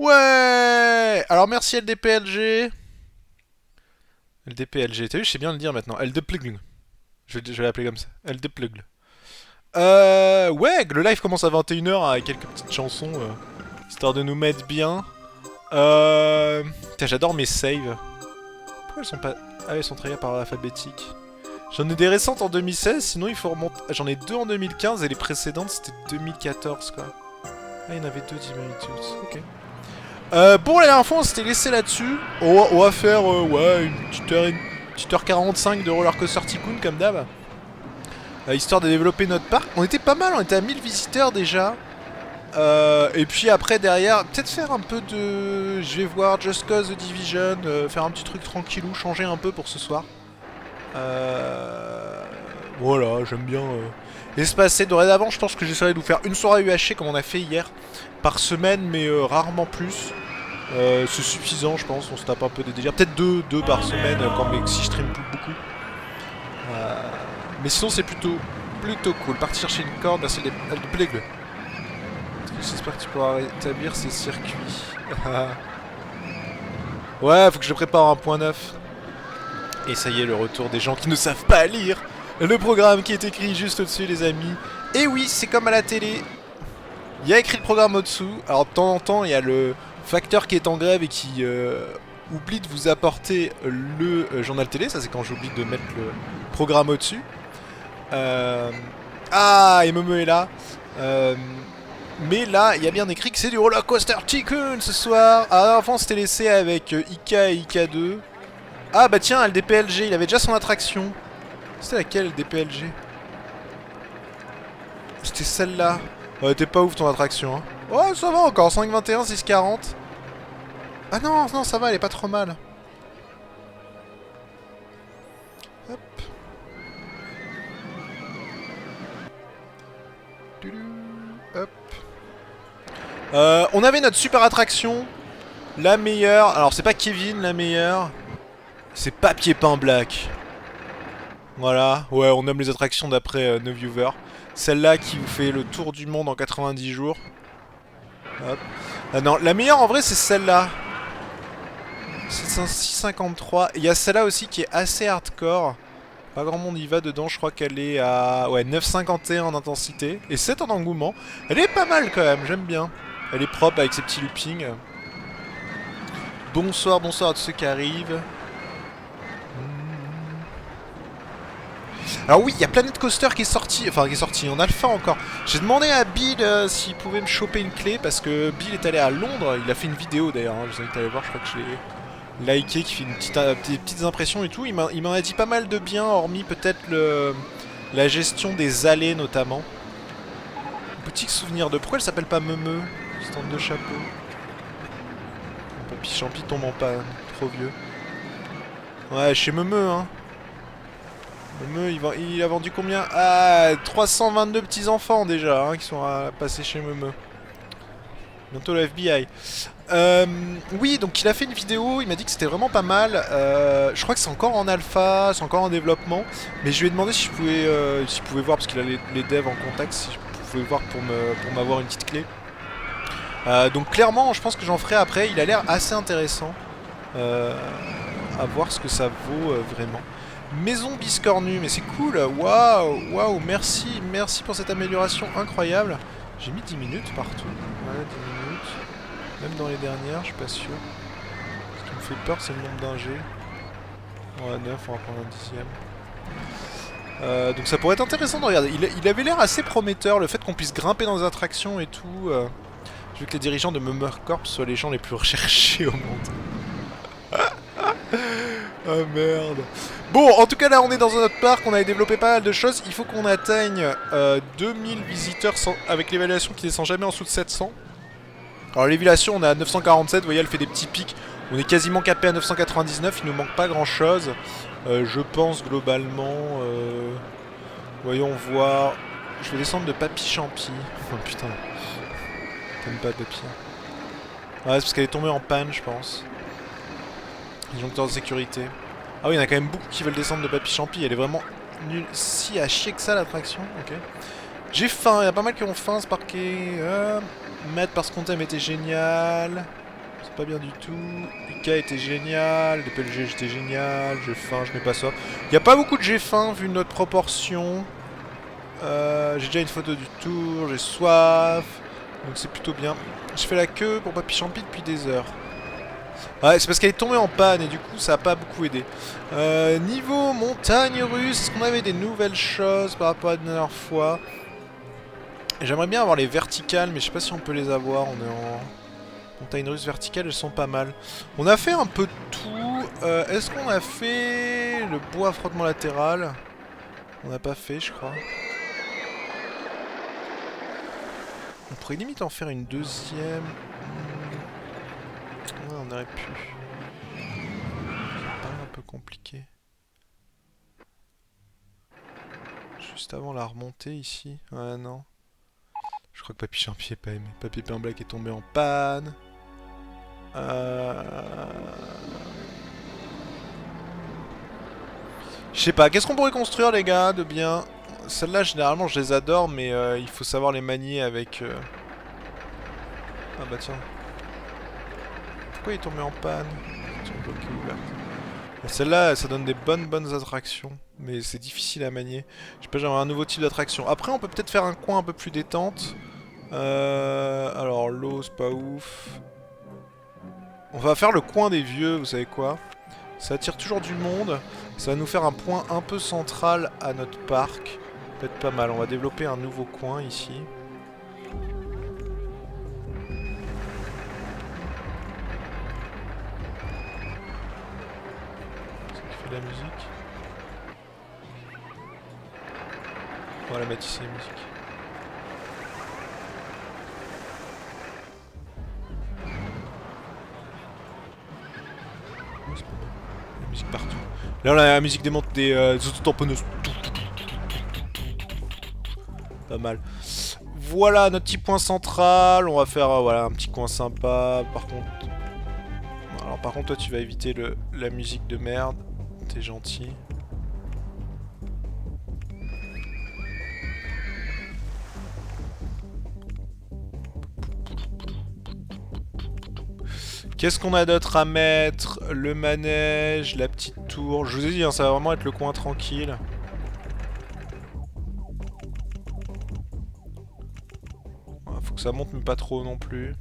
Ouais. Alors merci LDPLG. LDPLG, t'as vu, je sais bien le dire maintenant. LDPLG. Je vais l'appeler comme ça. LDPLG. Ouais, le live commence à 21h avec quelques petites chansons, histoire de nous mettre bien. Putain, j'adore mes saves. Pourquoi elles sont pas... Ah, elles sont triées par alphabétique. J'en ai des récentes en 2016, sinon il faut remonter... J'en ai deux en 2015 et les précédentes c'était 2014 quoi. Ah, il y en avait deux Diminutus, ok. Bon, la dernière fois on s'était laissé là-dessus. On va faire, ouais, petite heure 45 de Roller Coaster Tycoon comme d'hab. Histoire de développer notre parc. On était pas mal, on était à 1000 visiteurs déjà. Et puis après derrière, peut-être faire un peu de... Je vais voir Just Cause The Division, faire un petit truc tranquillou, changer un peu pour ce soir. Voilà, j'aime bien espacer. Dorénavant, je pense que j'essaierai de vous faire une soirée UHC comme on a fait hier, par semaine, mais rarement plus. C'est suffisant, je pense. On se tape un peu des délires. Peut-être deux par semaine, si je stream beaucoup. Euh, mais sinon, c'est plutôt cool. Partir chercher une corde, merci de Plégle. J'espère que tu pourras rétablir ces circuits. Ouais, faut que je prépare un point neuf. Et ça y est, le retour des gens qui ne savent pas lire le programme qui est écrit juste au-dessus, les amis. Et oui, c'est comme à la télé. Il y a écrit le programme au-dessous. Alors de temps en temps, il y a le facteur qui est en grève et qui oublie de vous apporter le journal télé. Ça, c'est quand j'oublie de mettre le programme au-dessus. Ah, et Momo est là. Mais là, il y a bien écrit que c'est du Roller Coaster Tycoon ce soir. Ah, avant, c'était laissé avec Ika et Ika 2. Ah, bah tiens, LDPLG, il avait déjà son attraction. C'était laquelle, LDPLG? C'était celle-là. Ouais, t'es pas ouf ton attraction, hein. Ouais, ça va encore, 5,21, 6,40. Ah non, non, ça va, elle est pas trop mal. Hop. Hop. On avait notre super attraction. La meilleure. Alors, c'est pas Kevin, la meilleure. C'est Papier Peint Black. Voilà. Ouais, on nomme les attractions d'après nos viewers. Celle-là qui vous fait le tour du monde en 90 jours. Hop. Ah non, la meilleure en vrai, c'est celle-là. 653. Il y a celle-là aussi qui est assez hardcore. Pas grand monde y va dedans, je crois qu'elle est à ouais, 9,51 en intensité et 7 en engouement. Elle est pas mal quand même, j'aime bien. Elle est propre avec ses petits loopings. Bonsoir, bonsoir à tous ceux qui arrivent. Alors oui, il y a Planet Coaster qui est sorti, enfin qui est sorti en alpha encore. J'ai demandé à Bill s'il pouvait me choper une clé parce que Bill est allé à Londres. Il a fait une vidéo d'ailleurs, hein, je vous invite à aller voir, je crois que je l'ai liké, qui fait une petites impressions et tout. Il m'en a dit pas mal de bien, hormis peut-être la gestion des allées notamment. Boutique souvenir de... Pourquoi elle s'appelle pas Meumeu? Stand de chapeau. Papy Champi tombe en panne, trop vieux. Ouais, chez Meumeu, hein. Meumeu, il a vendu combien? Ah, 322 petits-enfants déjà, hein, qui sont passés chez Meumeu. Bientôt le FBI. Oui, donc il a fait une vidéo, il m'a dit que c'était vraiment pas mal. Je crois que c'est encore en alpha, c'est encore en développement. Mais je lui ai demandé si je pouvais, s'il pouvait voir, parce qu'il a les devs en contact, si je pouvais voir pour m'avoir une petite clé. Donc clairement, je pense que j'en ferai après. Il a l'air assez intéressant. À voir ce que ça vaut vraiment. Maison biscornue, mais c'est cool. Waouh, waouh, merci pour cette amélioration incroyable. J'ai mis 10 minutes partout. Ouais, 10 minutes. Même dans les dernières, je suis pas sûr. Ce qui me fait peur, c'est le nombre d'ingés. Ouais, 9, on va prendre un dixième. Donc ça pourrait être intéressant de regarder. Il avait l'air assez prometteur, le fait qu'on puisse grimper dans les attractions et tout. Je veux que les dirigeants de Mummer Corp soient les gens les plus recherchés au monde. Oh merde. Bon, en tout cas là on est dans un autre parc, on avait développé pas mal de choses. Il faut qu'on atteigne 2000 visiteurs avec l'évaluation qui descend jamais en dessous de 700. Alors l'évaluation on est à 947, vous voyez elle fait des petits pics. On est quasiment capé à 999, il nous manque pas grand chose. Je pense globalement... voyons voir... Je vais descendre de Papy Champi. Oh putain. T'aimes pas Papy. Ouais, c'est parce qu'elle est tombée en panne je pense. Disjoncteur de sécurité. Ah oui, il y en a quand même beaucoup qui veulent descendre de Papy Champi. Elle est vraiment nulle. Si à chier que ça l'attraction. Ok. J'ai faim. Il y a pas mal qui ont faim ce parquet. Mettre parce qu'on t'aime était génial. C'est pas bien du tout. Ika était génial, DPLG j'étais génial, j'ai faim, je mets pas ça. Y a pas beaucoup de j'ai faim vu notre proportion. J'ai déjà une photo du tour, j'ai soif. Donc c'est plutôt bien. Je fais la queue pour Papy Champi depuis des heures. Ouais, c'est parce qu'elle est tombée en panne et du coup ça a pas beaucoup aidé. Niveau montagne russe, est-ce qu'on avait des nouvelles choses par rapport à la dernière fois? J'aimerais bien avoir les verticales, mais je sais pas si on peut les avoir. On est en montagne russe verticale, elles sont pas mal. On a fait un peu de tout. Est-ce qu'on a fait le bois frottement latéral? On n'a pas fait, je crois. On pourrait limite en faire une deuxième. Ouais, on aurait pu. Ça paraît un peu compliqué. Juste avant la remontée ici. Ouais, non. Je crois que Papy Champi est pas aimé. Papy Pain Black est tombé en panne. Je sais pas, qu'est-ce qu'on pourrait construire les gars de bien? Celles-là généralement je les adore mais il faut savoir les manier avec... Ah bah tiens. Pourquoi il est tombé en panne? Tiens, bloqué ouvert. Celle-là ça donne des bonnes attractions. Mais c'est difficile à manier. Je sais pas, j'aimerais un nouveau type d'attraction. Après on peut peut-être faire un coin un peu plus détente. Alors l'eau c'est pas ouf. On va faire le coin des vieux, vous savez quoi? Ça attire toujours du monde. Ça va nous faire un point un peu central à notre parc. Peut-être pas mal. On va développer un nouveau coin ici. C'est qui fait de la musique. On va la mettre ici, la musique. Oh, c'est pas mal. La musique partout. Là, on a la musique des autotamponneuses. Pas mal. Voilà notre petit point central. On va faire voilà, un petit coin sympa. Par contre... Alors par contre, toi, tu vas éviter la musique de merde. T'es gentil. Qu'est-ce qu'on a d'autre à mettre? Le manège, la petite tour. Je vous ai dit, hein, ça va vraiment être le coin tranquille. Voilà, faut que ça monte, mais pas trop non plus.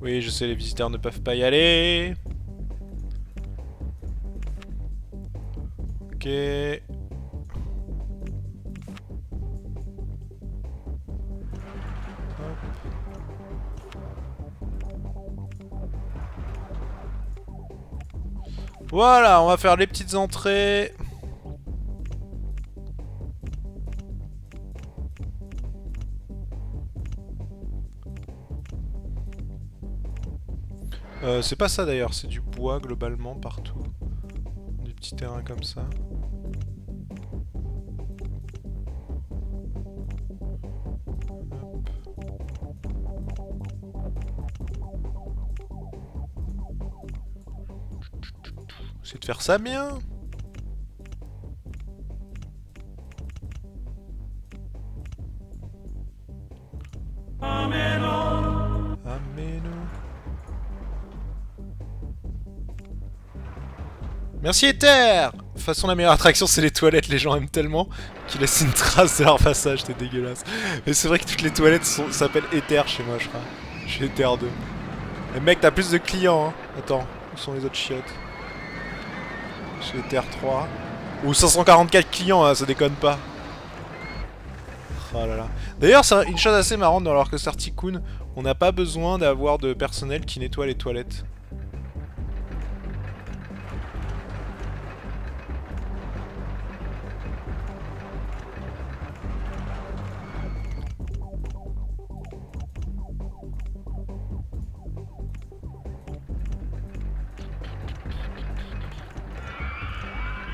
Oui, je sais, les visiteurs ne peuvent pas y aller. Ok. Voilà, on va faire les petites entrées. C'est pas ça d'ailleurs, c'est du bois globalement partout. Des petits terrains comme ça. C'est de faire ça bien. Ameno. Merci Ether. De toute façon, la meilleure attraction, c'est les toilettes. Les gens aiment tellement qu'ils laissent une trace de leur passage. C'est dégueulasse. Mais c'est vrai que toutes les toilettes s'appellent Ether chez moi, je crois. Chez Ether 2. Mais mec, t'as plus de clients, hein. Attends, où sont les autres chiottes? Chez Ether 3. Ou 544 clients, hein, ça déconne pas. Oh là là. D'ailleurs, c'est une chose assez marrante dans l'Orchestre Tycoon. On n'a pas besoin d'avoir de personnel qui nettoie les toilettes.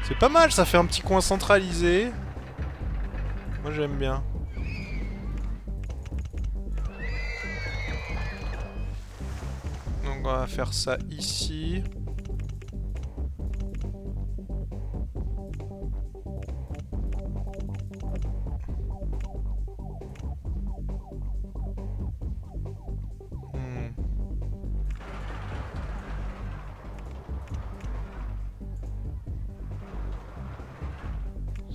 C'est pas mal, ça fait un petit coin centralisé. Moi j'aime bien. Donc on va faire ça ici.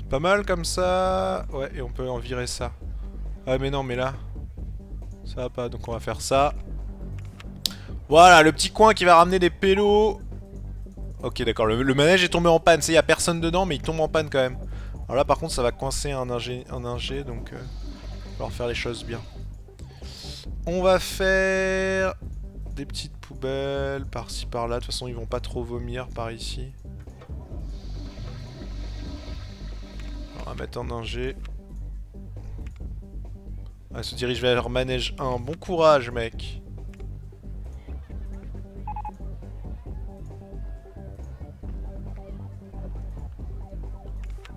Pas mal comme ça. Ouais, et on peut en virer ça. Ah mais non, mais là... Ça va pas, donc on va faire ça. Voilà, le petit coin qui va ramener des pélos. Ok, d'accord, le manège est tombé en panne. Il y a personne dedans, mais il tombe en panne quand même. Alors là, par contre, ça va coincer un ingé, donc... il va falloir faire les choses bien. On va faire... des petites poubelles par-ci par-là. De toute façon, ils vont pas trop vomir par ici. On va mettre un ingé. Elle se dirige vers manège 1. Bon courage, mec.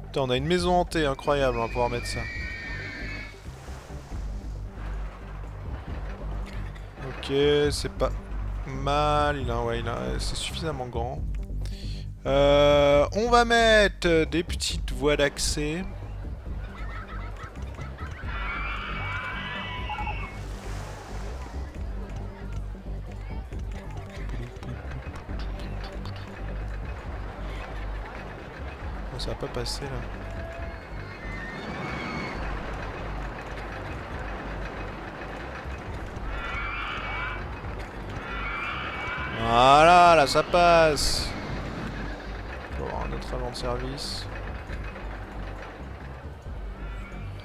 Putain, on a une maison hantée, incroyable, on va pouvoir mettre ça. Ok, c'est pas mal. C'est suffisamment grand. On va mettre des petites voies d'accès. Bon, ça va pas passer là. Voilà, là ça passe. On va avoir un autre agent de service.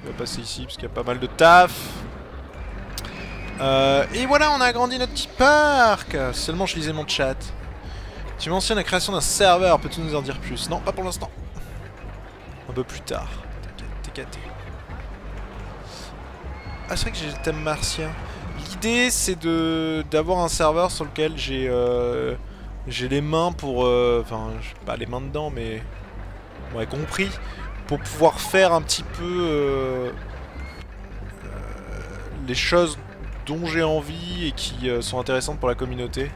Il va passer ici parce qu'il y a pas mal de taf. Et voilà, on a agrandi notre petit parc. Seulement je lisais mon chat. Tu mentionnes la création d'un serveur, peux-tu nous en dire plus? Non, pas pour l'instant. Un peu plus tard. T'es caté. Ah, c'est vrai que j'ai le thème martien. L'idée, c'est d'avoir un serveur sur lequel j'ai les mains pour... Enfin, pas les mains dedans, mais... On a compris. Pour pouvoir faire un petit peu... les choses dont j'ai envie et qui sont intéressantes pour la communauté.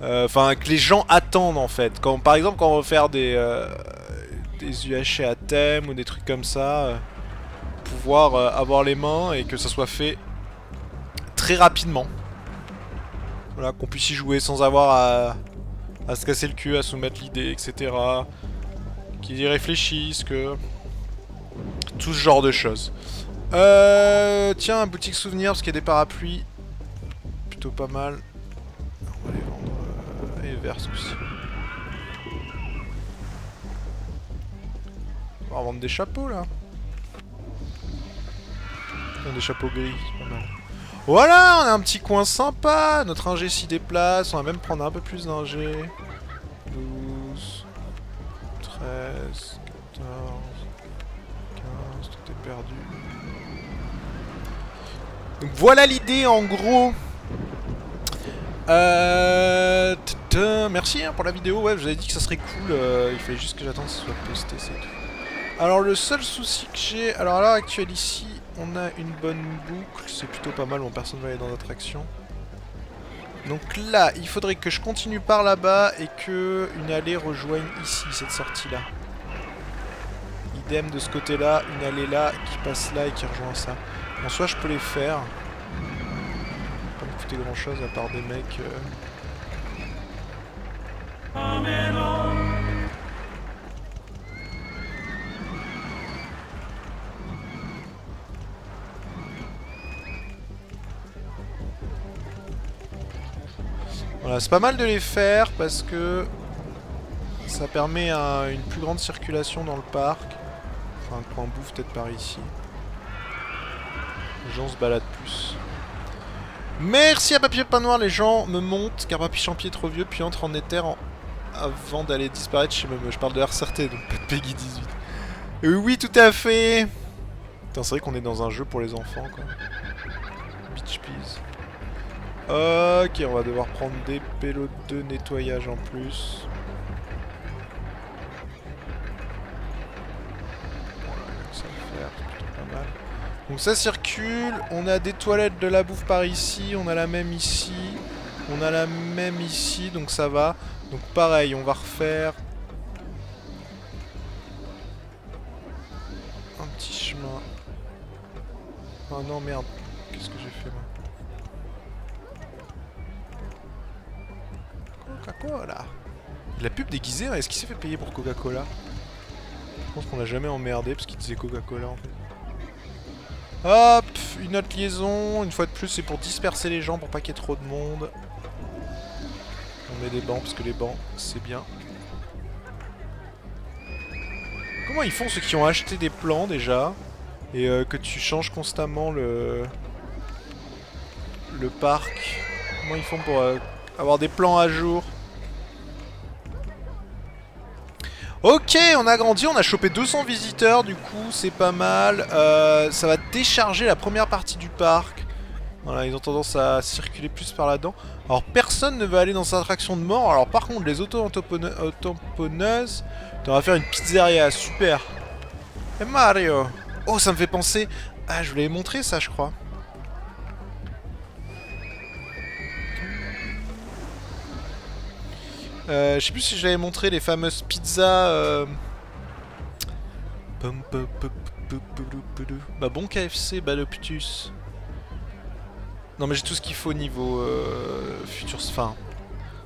Enfin, que les gens attendent en fait. Quand, par exemple, quand on veut faire des UHC à thème ou des trucs comme ça, pouvoir avoir les mains et que ça soit fait très rapidement. Voilà, qu'on puisse y jouer sans avoir à se casser le cul, à soumettre l'idée, etc. Qu'ils y réfléchissent, que... Tout ce genre de choses. Tiens, un boutique souvenir, parce qu'il y a des parapluies. Plutôt pas mal. On va les vendre. Et verse aussi. On va vendre des chapeaux là. Des chapeaux gris, c'est pas mal. Voilà, on a un petit coin sympa. Notre ingé s'y déplace. On va même prendre un peu plus d'ingé. 12, 13, 14, 15, tout est perdu. Donc voilà l'idée en gros. Merci hein, pour la vidéo. Ouais, je vous avais dit que ça serait cool. Il fallait juste que j'attende que ça soit posté, c'est tout. Alors le seul souci que j'ai... Alors à l'heure actuelle ici, on a une bonne boucle. C'est plutôt pas mal, bon personne va aller dans notre action. Donc là, il faudrait que je continue par là-bas et que une allée rejoigne ici, cette sortie-là. Idem de ce côté-là, une allée là qui passe là et qui rejoint ça. En soit je peux les faire. Pas me coûter grand-chose à part des mecs... Voilà, c'est pas mal de les faire parce que ça permet une plus grande circulation dans le parc. Enfin, un coin bouffe peut-être par ici. Les gens se baladent plus. Merci à Papy Pain Noir, les gens me montent car Papy Champier est trop vieux puis entre en éther avant d'aller disparaître chez Meme. Je parle de RCRT, donc pas de Peggy 18. Oui, tout à fait. Putain, c'est vrai qu'on est dans un jeu pour les enfants, quoi. Beach Peas. Ok, on va devoir prendre des pélos de nettoyage en plus. Voilà, ça va faire, c'est plutôt pas mal. Donc ça circule, on a des toilettes de la bouffe par ici, on a la même ici, on a la même ici, donc ça va. Donc pareil, on va refaire un petit chemin. Oh non, merde, qu'est-ce que j'ai fait moi? Coca-Cola. La pub déguisée, est-ce qu'il s'est fait payer pour Coca-Cola? Je pense qu'on l'a jamais emmerdé parce qu'il disait Coca-Cola en fait. Hop, une autre liaison. Une fois de plus, c'est pour disperser les gens pour pas qu'il y ait trop de monde. On met des bancs parce que les bancs, c'est bien. Comment ils font ceux qui ont acheté des plans déjà et que tu changes constamment le parc? Comment ils font pour avoir des plans à jour? Ok, on a grandi, on a chopé 200 visiteurs, du coup, c'est pas mal. Ça va décharger la première partie du parc. Voilà, ils ont tendance à circuler plus par là-dedans. Alors, personne ne veut aller dans cette attraction de mort. Alors, par contre, les auto-tamponneuses, on va faire une pizzeria, super. Et Mario. Oh, ça me fait penser... Ah, je vous l'avais montré, ça, je crois. Je sais plus si je l'avais montré, les fameuses pizzas... Bah bon KFC, bah le putus. Non mais j'ai tout ce qu'il faut niveau futur... Enfin,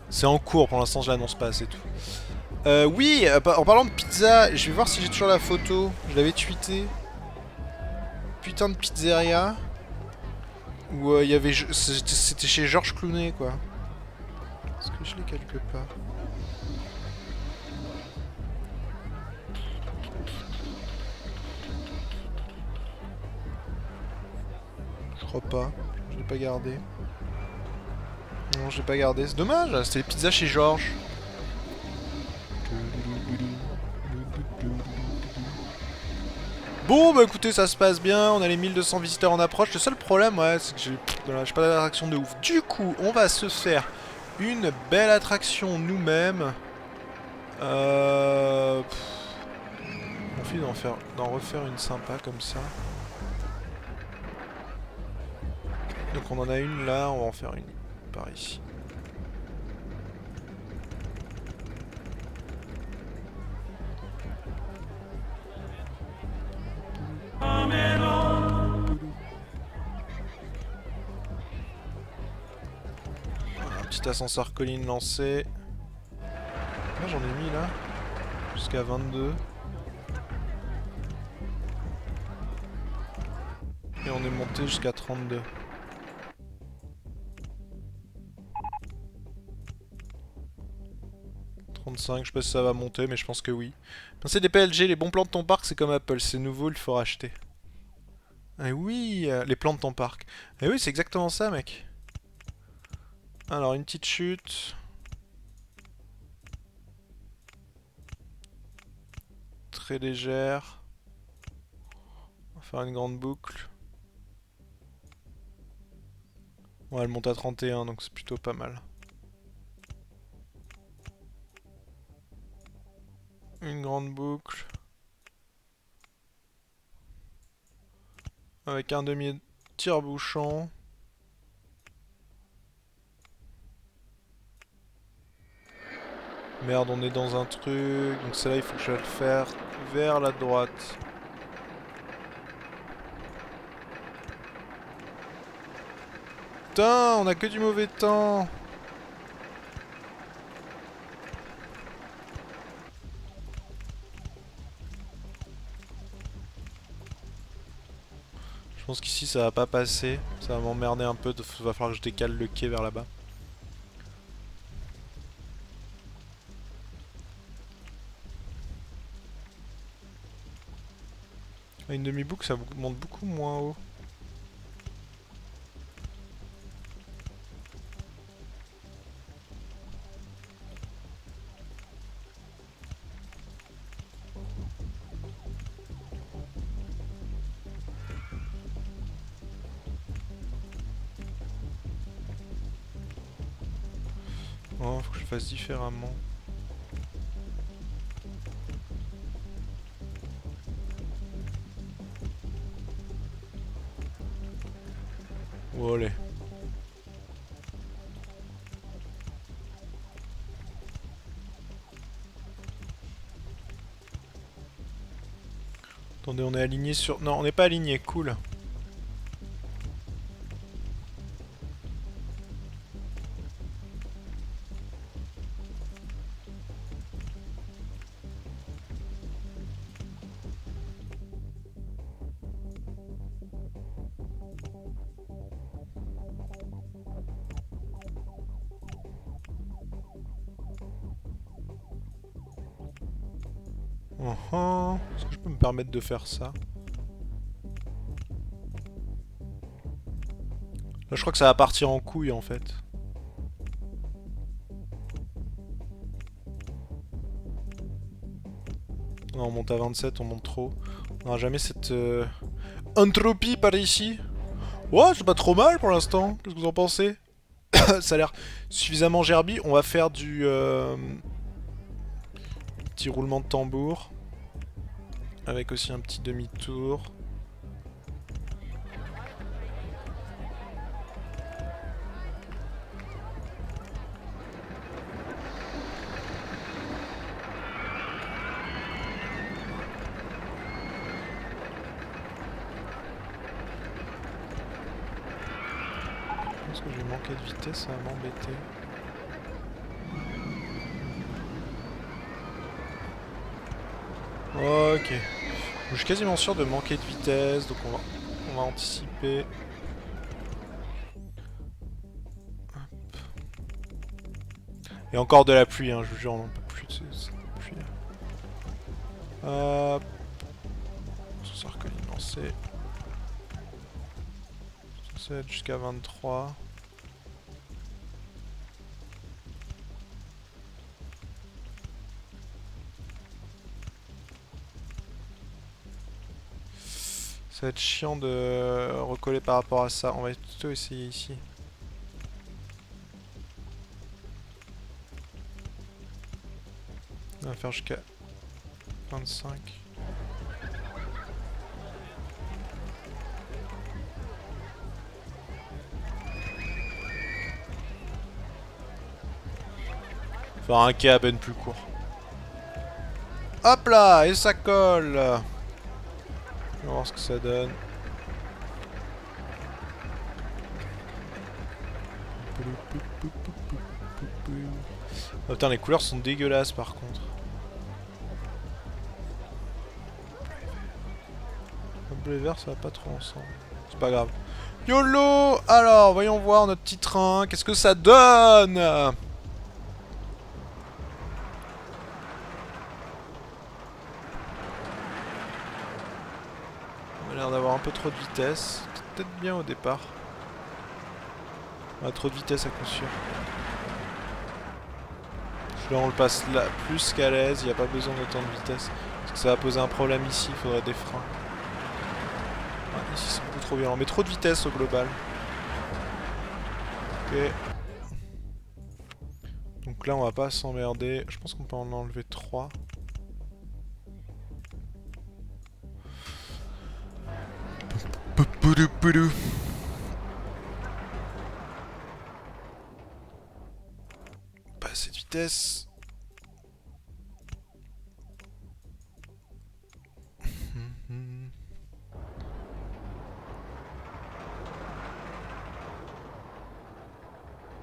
c'est en cours pour l'instant, je l'annonce pas, c'est tout. Oui, en parlant de pizza, je vais voir si j'ai toujours la photo. Je l'avais tweeté. Putain de pizzeria. Où il y avait... C'était chez Georges Clooney, quoi. Est-ce que je l'ai quelque part? Je crois pas. Je l'ai pas gardé. Non, je l'ai pas gardé. C'est dommage, c'était les pizzas chez Georges. Bon, bah écoutez, ça se passe bien. On a les 1200 visiteurs en approche. Le seul problème, ouais, c'est que j'ai pas d'attraction de ouf. Du coup, on va se faire une belle attraction nous-mêmes. On finit d'en refaire une sympa comme ça. Donc on en a une là, on va en faire une par ici. Un petit ascenseur colline lancé. Là j'en ai mis là. Jusqu'à 22. Et on est monté jusqu'à 32. Je sais pas si ça va monter, mais je pense que oui. C'est des PLG, les bons plans de ton parc, c'est comme Apple, c'est nouveau, il faut racheter. Ah oui, les plans de ton parc. Eh oui, c'est exactement ça, mec. Alors, une petite chute. Très légère. On va faire une grande boucle. Bon, elle monte à 31, donc c'est plutôt pas mal. Une grande boucle. Avec un demi tire-bouchon. Merde, on est dans un truc. Donc celle-là, il faut que je le faire vers la droite. Putain, on a que du mauvais temps. Je pense qu'ici ça va pas passer. Ça va m'emmerder un peu. Il va falloir que je décale le quai vers là-bas. Une demi-boucle, ça monte beaucoup moins haut. Oh, faut que je le fasse différemment. Oh, allez. Attendez, on est aligné sur... Non, on n'est pas aligné, cool. Est-ce que je peux me permettre de faire ça? Là, je crois que ça va partir en couille en fait. Non, on monte à 27, on monte trop. On n'aura jamais cette entropie par ici. Ouais, c'est pas trop mal pour l'instant. Qu'est-ce que vous en pensez? Ça a l'air suffisamment gerbi. On va faire du petit roulement de tambour. Avec aussi un petit demi-tour. Je pense que je vais manquer de vitesse, ça va m'embêter. Ok. Je suis quasiment sûr de manquer de vitesse, donc on va anticiper. Et encore de la pluie, hein, je vous jure, on n'en peut plus de cette pluie. Hop. Ça sert que lancer. Ça va être jusqu'à 23. Ça va être chiant de recoller par rapport à ça. On va plutôt essayer ici. On va faire jusqu'à 25. Faire un quai à peine plus court. Hop là, et ça colle. On va voir ce que ça donne. Oh putain, les couleurs sont dégueulasses par contre. Le bleu et vert, ça va pas trop ensemble. C'est pas grave. YOLO! Alors, voyons voir notre petit train. Qu'est-ce que ça donne? On a l'air d'avoir un peu trop de vitesse. Peut-être bien au départ. On a trop de vitesse à coup sûr. Là on le passe là plus qu'à l'aise, il n'y a pas besoin d'autant de vitesse. Parce que ça va poser un problème ici, il faudrait des freins. Ah, ici c'est beaucoup trop violent, mais trop de vitesse au global. Ok. Donc là on va pas s'emmerder. Je pense qu'on peut en enlever 3. Pas assez de vitesse.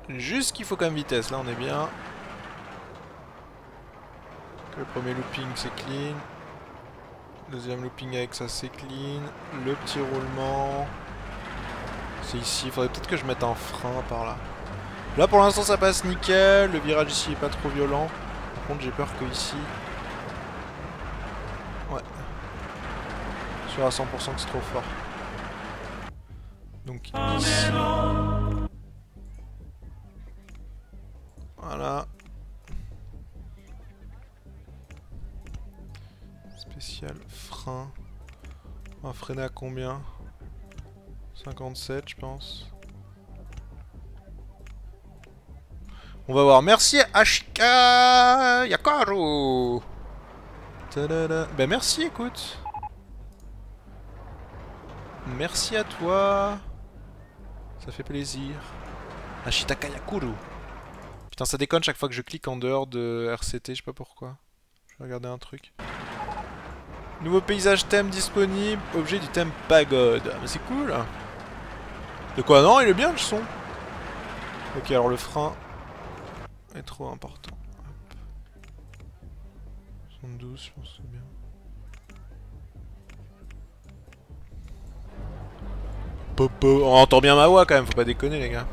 Juste qu'il faut comme vitesse, là on est bien. Le premier looping c'est clean. Deuxième looping avec ça c'est clean. Le petit roulement. C'est ici, il faudrait peut-être que je mette un frein par là. Là pour l'instant ça passe nickel, le virage ici est pas trop violent. Par contre j'ai peur que ici... Ouais. Sûr à 100% que c'est trop fort. Donc ici... Voilà. Spécial frein. On va freiner à combien? 57 je pense. On va voir. Merci Ashika Yakaru. Ben merci, écoute. Merci à toi. Ça fait plaisir. Ashitaka Yakuru. Putain, ça déconne chaque fois que je clique en dehors de RCT, je sais pas pourquoi. Je vais regarder un truc. Nouveau paysage thème disponible. Objet du thème pagode. Ah, mais c'est cool. De quoi? Non, il est bien le son. Ok, alors le frein est trop important. 72, je pense que c'est bien. Popo. On entend bien ma voix quand même, faut pas déconner les gars.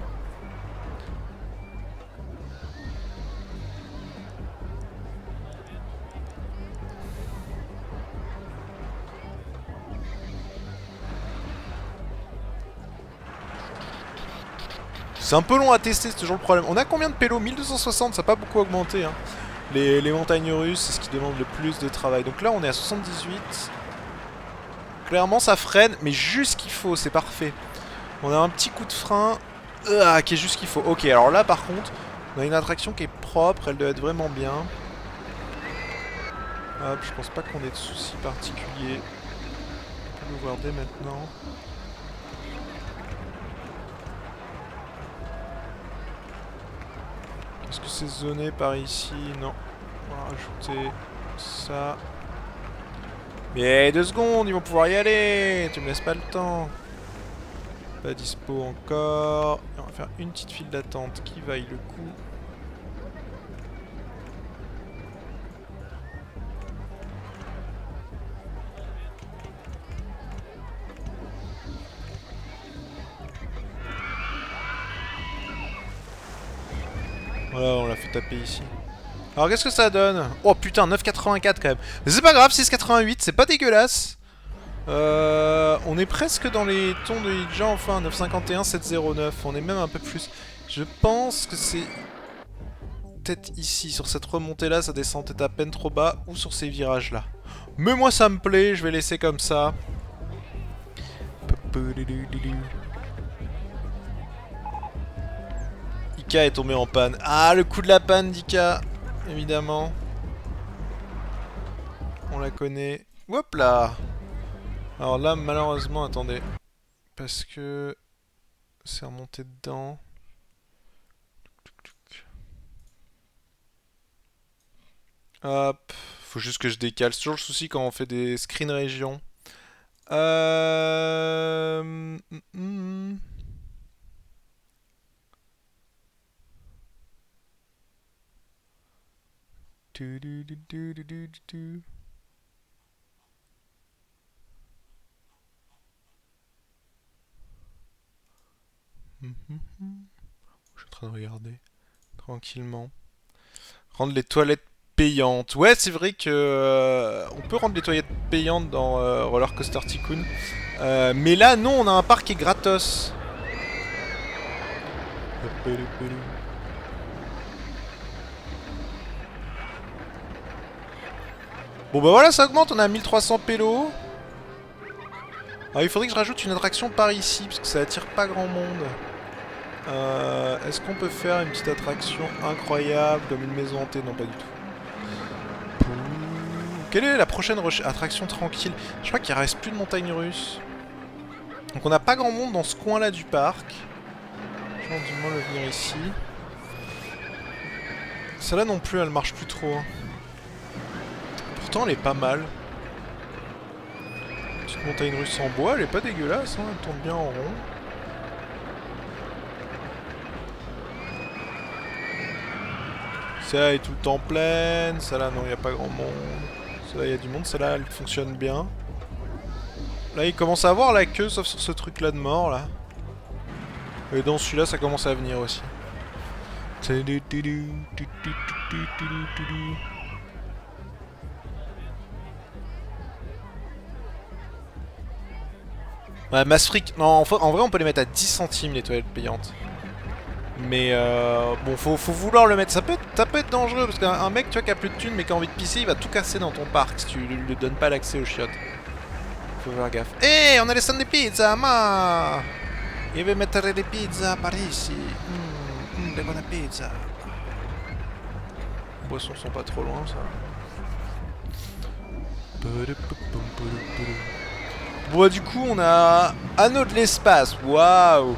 C'est un peu long à tester, c'est toujours le problème. On a combien de pélos? 1260, ça n'a pas beaucoup augmenté. Hein. Les montagnes russes, c'est ce qui demande le plus de travail. Donc là, on est à 78. Clairement, ça freine, mais juste ce qu'il faut, c'est parfait. On a un petit coup de frein qui est juste ce qu'il faut. Ok, alors là, par contre, on a une attraction qui est propre, elle doit être vraiment bien. Hop, je pense pas qu'on ait de soucis particuliers. On peut l'ouvrir dès maintenant. Est-ce que c'est zoné par ici? Non. On va rajouter ça. Mais 2 secondes, ils vont pouvoir y aller. Tu me laisses pas le temps. Pas dispo encore. Et on va faire une petite file d'attente qui vaille le coup. Voilà, on l'a fait taper ici. Alors qu'est-ce que ça donne? Oh putain, 9,84 quand même. Mais c'est pas grave, 6,88, c'est pas dégueulasse. On est presque dans les tons de Hidja, enfin 9,51, 7,09. On est même un peu plus. Je pense que c'est peut-être ici, sur cette remontée là, ça descend peut-être à peine trop bas, ou sur ces virages là. Mais moi ça me plaît, je vais laisser comme ça. Ika est tombé en panne. Ah, le coup de la panne d'Ika, évidemment. On la connaît. Hop là. Alors là, malheureusement, attendez. Parce que c'est remonté dedans. Hop. Faut juste que je décale. C'est toujours le souci quand on fait des screen régions. Je suis en train de regarder tranquillement. Rendre les toilettes payantes. Ouais, c'est vrai que on peut rendre les toilettes payantes dans Roller Coaster Tycoon. Mais là, non, on a un parc qui est gratos. Bon bah voilà, ça augmente, on a 1300 pélos. Alors il faudrait que je rajoute une attraction par ici, parce que ça attire pas grand monde. Est-ce qu'on peut faire une petite attraction incroyable, comme une maison hantée? Non, pas du tout. Quelle est la prochaine attraction tranquille? Je crois qu'il reste plus de montagnes russes. Donc on n'a pas grand monde dans ce coin-là du parc. Je vais du moins le venir ici. Celle-là non plus, elle marche plus trop. Hein. Pourtant, elle est pas mal. Petite montagne russe en bois, elle est pas dégueulasse, hein, elle tourne bien en rond. Celle-là est tout le temps pleine, celle-là non, il n'y a pas grand monde. Celle-là, il y a du monde, celle-là, elle fonctionne bien. Là, il commence à avoir la queue, sauf sur ce truc-là de mort, là. Et dans celui-là, ça commence à venir aussi. Ouais, Masfreak, non, en vrai, on peut les mettre à 10 centimes, les toilettes payantes. Mais bon, faut vouloir le mettre. Ça peut être dangereux parce qu'un mec, tu vois, qui a plus de thunes mais qui a envie de pisser, il va tout casser dans ton parc si tu lui donnes pas l'accès aux chiottes. Faut faire gaffe. Eh, on a les stands de pizza, ma! Je vais mettre des pizzas par ici. Des bonnes pizzas. Les boissons sont pas trop loin, ça. Bon, bah, du coup, on a Anneau de l'espace. Waouh!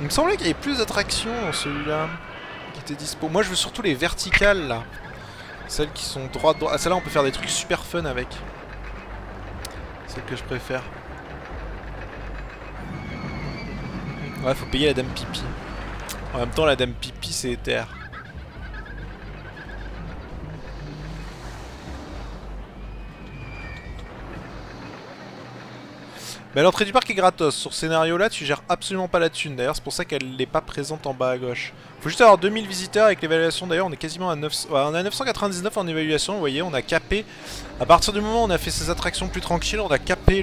Il me semblait qu'il y avait plus d'attractions dans celui-là qui étaient dispo. Moi je veux surtout les verticales là. Celles qui sont droites. Ah, celle-là on peut faire des trucs super fun avec. Celle que je préfère. Ouais, faut payer la dame pipi. En même temps la dame pipi c'est éther. Mais l'entrée du parc est gratos. Sur ce scénario-là, tu gères absolument pas la thune. D'ailleurs, c'est pour ça qu'elle n'est pas présente en bas à gauche. Faut juste avoir 2000 visiteurs avec l'évaluation. D'ailleurs, on est quasiment à 900... Ouais, on a 999 en évaluation. Vous voyez, on a capé. À partir du moment où on a fait ces attractions plus tranquilles, on a capé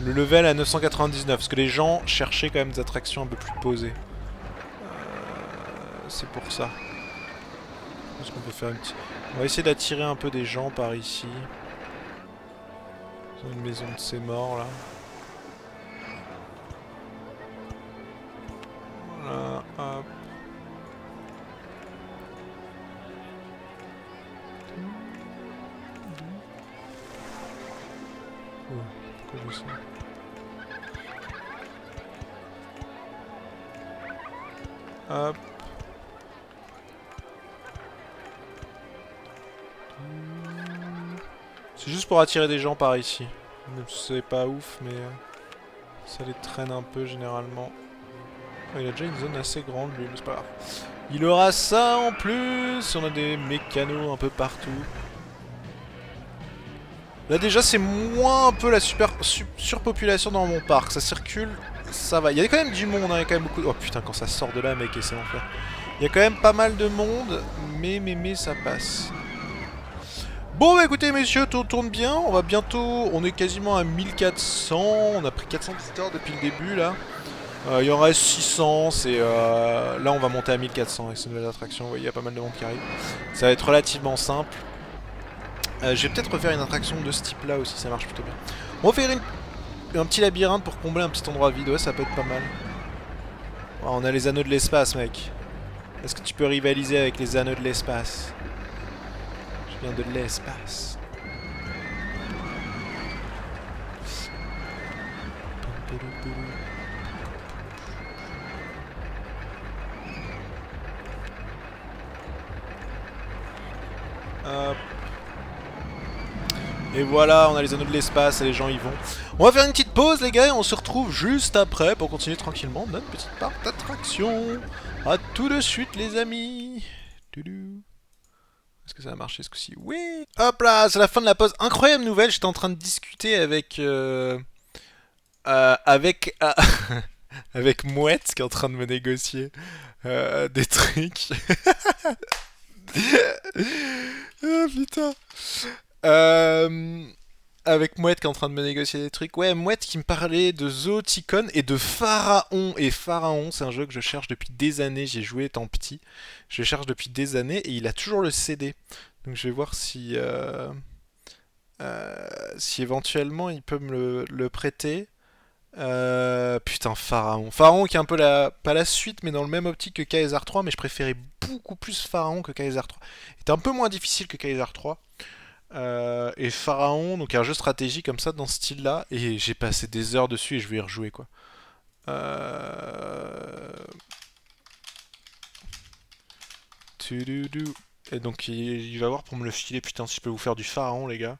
Le level à 999, parce que les gens cherchaient quand même des attractions un peu plus posées. C'est pour ça. Je pense qu'on peut faire une petite... On va essayer d'attirer un peu des gens par ici. Ils ont une maison de ces morts là. Voilà, hop. Oh, pourquoi je sais? Hop. C'est juste pour attirer des gens par ici. C'est pas ouf, mais ça les traîne un peu généralement. Oh, il a déjà une zone assez grande lui, mais c'est pas grave. Il aura ça en plus. On a des mécanos un peu partout. Là déjà c'est moins un peu la surpopulation dans mon parc. Ça circule, ça va. Il y a quand même du monde, hein. Il y a quand même beaucoup... Oh putain, quand ça sort de là mec, et c'est l'enfer. Il y a quand même pas mal de monde, mais ça passe. Bon bah écoutez messieurs, tout tourne bien, on va bientôt, on est quasiment à 1400, on a pris 400 visiteurs depuis le début là. Il en reste 600, là on va monter à 1400 avec ces nouvelles attractions, vous voyez il y a pas mal de monde qui arrive. Ça va être relativement simple. Je vais peut-être refaire une attraction de ce type là aussi, ça marche plutôt bien. On va faire un petit labyrinthe pour combler un petit endroit vide, ouais ça peut être pas mal. Oh, on a les anneaux de l'espace mec. Est-ce que tu peux rivaliser avec les anneaux de l'espace? Je viens de l'espace. Hop. Et voilà, on a les anneaux de l'espace et les gens y vont. On va faire une petite pause les gars et on se retrouve juste après pour continuer tranquillement notre petite part d'attraction. A tout de suite les amis. Est-ce que ça va marcher ce coup-ci? Oui. Hop là, c'est la fin de la pause. Incroyable nouvelle, j'étais en train de discuter avec avec Mouette qui est en train de me négocier des trucs. Ah putain. Euh, avec Mouette qui est en train de me négocier des trucs. Ouais, Mouette qui me parlait de Zooticon et de Pharaon. Et Pharaon, c'est un jeu que je cherche depuis des années. J'ai joué étant petit. Je le cherche depuis des années et il a toujours le CD. Donc je vais voir si éventuellement il peut me le prêter. Putain, Pharaon. Pharaon qui est un peu pas la suite, mais dans le même optique que Kaiser 3, mais je préférais beaucoup plus Pharaon que Kaiser 3. Il était un peu moins difficile que Kaiser 3. Et Pharaon, donc un jeu stratégique comme ça dans ce style-là, et j'ai passé des heures dessus et je vais y rejouer quoi. Et donc il va voir pour me le filer, putain si je peux vous faire du Pharaon les gars.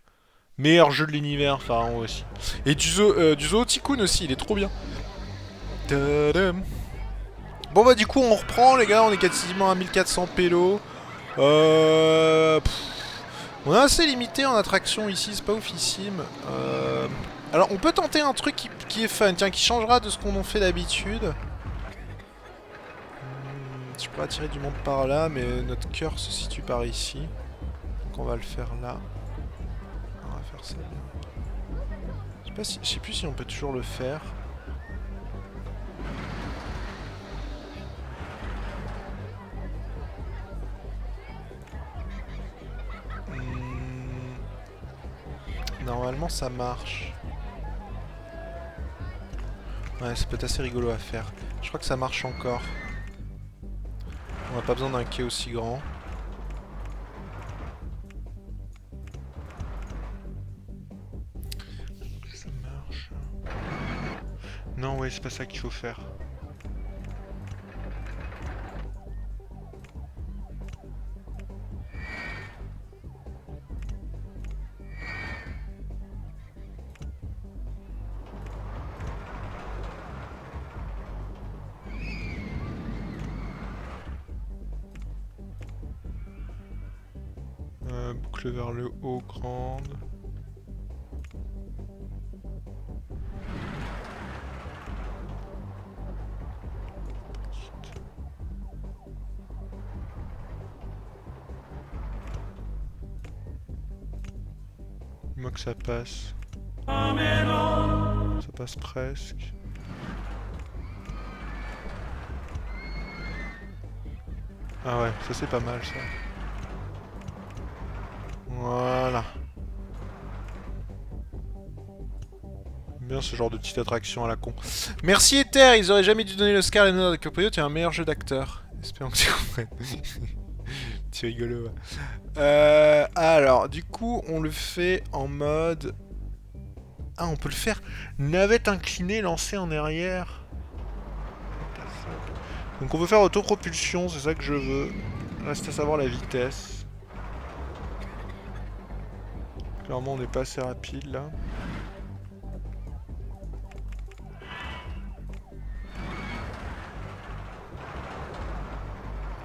Meilleur jeu de l'univers, Pharaon aussi. Et du Zooticon aussi, il est trop bien. Tadam. Bon bah du coup on reprend les gars, on est quasiment à 1400 pélos. On est assez limité en attraction ici, c'est pas oufissime. Alors on peut tenter un truc qui est fun, tiens, qui changera de ce qu'on en fait d'habitude. Je pourrais attirer du monde par là, mais notre cœur se situe par ici. Donc on va le faire là. On va faire ça bien. Je sais plus si on peut toujours le faire. Normalement ça marche. Ouais, ça peut être assez rigolo à faire. Je crois que ça marche encore. On n'a pas besoin d'un quai aussi grand. Ça marche. Non, ouais, c'est pas ça qu'il faut faire. Boucle vers le haut, grande. Moi que ça passe. Ça ça passe presque. Ah ouais, ça c'est pas mal ça. Voilà. Bien ce genre de petite attraction à la con. Merci Ether, ils auraient jamais dû donner l'Oscar à Leonardo DiCaprio, tu es un meilleur jeu d'acteur. Espérons que tu comprennes. Tu rigolo. Ouais. Alors, du coup, on le fait en mode... Ah, on peut le faire. Navette inclinée, lancée en arrière. Donc on veut faire autopropulsion, c'est ça que je veux. Reste à savoir la vitesse. Clairement, on n'est pas assez rapide là.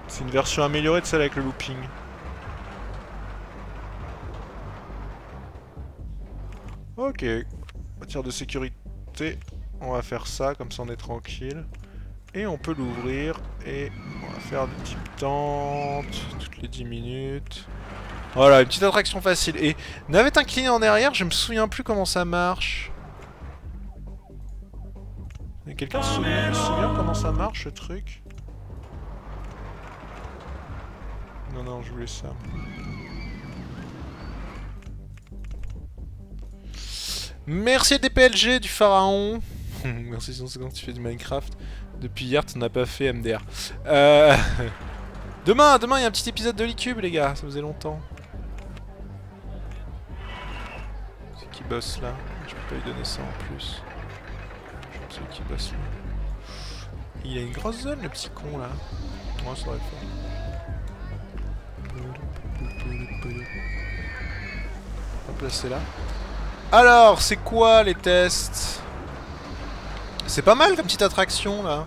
C'est une version améliorée de celle avec le looping. Ok. Matière de sécurité. On va faire ça, comme ça on est tranquille. Et on peut l'ouvrir. Et on va faire des petites tentes toutes les 10 minutes. Voilà, une petite attraction facile. Et navette inclinée en arrière, je me souviens plus comment ça marche. Quelqu'un se souvient comment ça marche ce truc? Non, non, je voulais ça. Merci DPLG du pharaon. Merci 150, tu fais du Minecraft. Depuis hier, tu n'as pas fait MDR. Demain, il y a un petit épisode de l'E-Cube, les gars. Ça faisait longtemps. C'est qui bosse là? Je peux pas lui donner ça en plus. Je sais qui bosse là. Il a une grosse zone, le petit con là. Ouais, ça devrait le faire. On va placer là. Alors, c'est quoi les tests? C'est pas mal comme petite attraction là.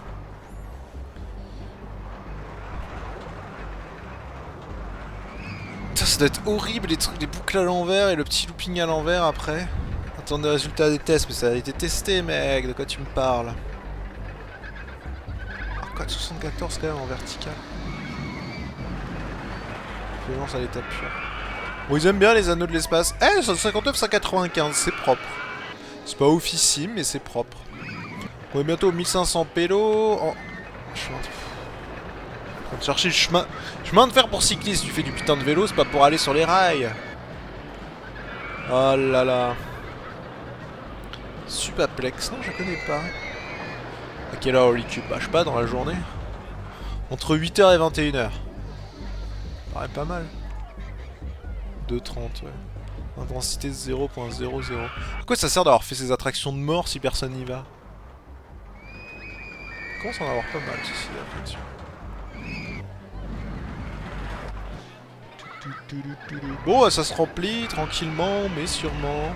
Putain, ça doit être horrible les trucs, les boucles à l'envers et le petit looping à l'envers après. Attends les résultats des tests, mais ça a été testé mec, de quoi tu me parles? Ah, 4,74 quand même en vertical. Violence à l'état pur. Bon, ils aiment bien les anneaux de l'espace. Eh, 159, 195, c'est propre. C'est pas oufissime, mais c'est propre. On est bientôt au 1500 pélos. Oh. Je suis en train de chercher le chemin de fer pour cycliste. Tu fais du putain de vélo, c'est pas pour aller sur les rails. Oh là là. Supaplex, non, je connais pas. À quelle heure l'E-Cube? Bah, je sais pas, dans la journée. Entre 8h et 21h. Paraît pas mal. 2,30, ouais. Intensité 0.00. À quoi ça sert d'avoir fait ces attractions de mort si personne n'y va? Il commence à en avoir pas mal, ceci, l'attraction. Bon, ça se remplit tranquillement, mais sûrement.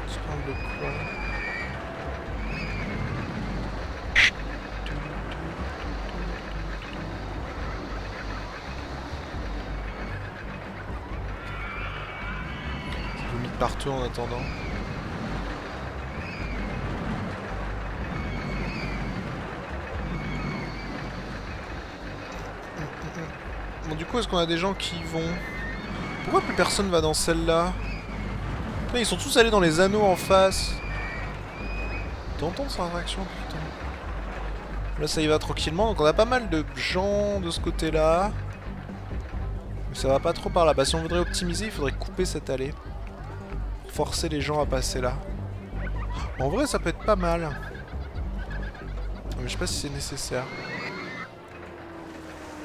Tu parles de quoi? Ça vomit partout en attendant. Bon, du coup, est-ce qu'on a des gens qui y vont? Pourquoi plus personne va dans celle-là? Ils sont tous allés dans les anneaux en face. T'entends cette attraction, putain. Là, ça y va tranquillement. Donc, on a pas mal de gens de ce côté-là. Mais ça va pas trop par là. Bah, si on voudrait optimiser, il faudrait couper cette allée. Pour forcer les gens à passer là. En vrai, ça peut être pas mal. Mais je sais pas si c'est nécessaire.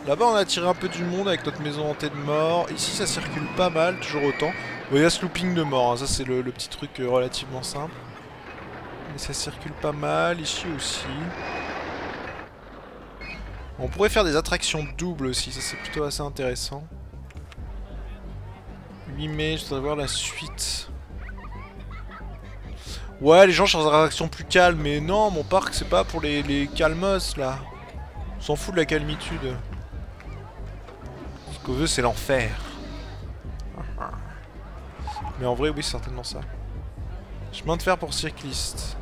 Là-bas, on a attiré un peu du monde avec notre maison hantée de mort. Ici, ça circule pas mal, toujours autant. Bon, il y a ce looping de mort, hein. Ça c'est le petit truc relativement simple. Mais ça circule pas mal, ici aussi. On pourrait faire des attractions doubles aussi, ça c'est plutôt assez intéressant. 8 mai, je voudrais voir la suite. Ouais, les gens cherchent des attractions plus calmes, mais non, mon parc c'est pas pour les calmos là. On s'en fout de la calmitude. Ce qu'on veut, c'est l'enfer. Mais en vrai, oui, c'est certainement ça. Chemin de fer pour cyclistes.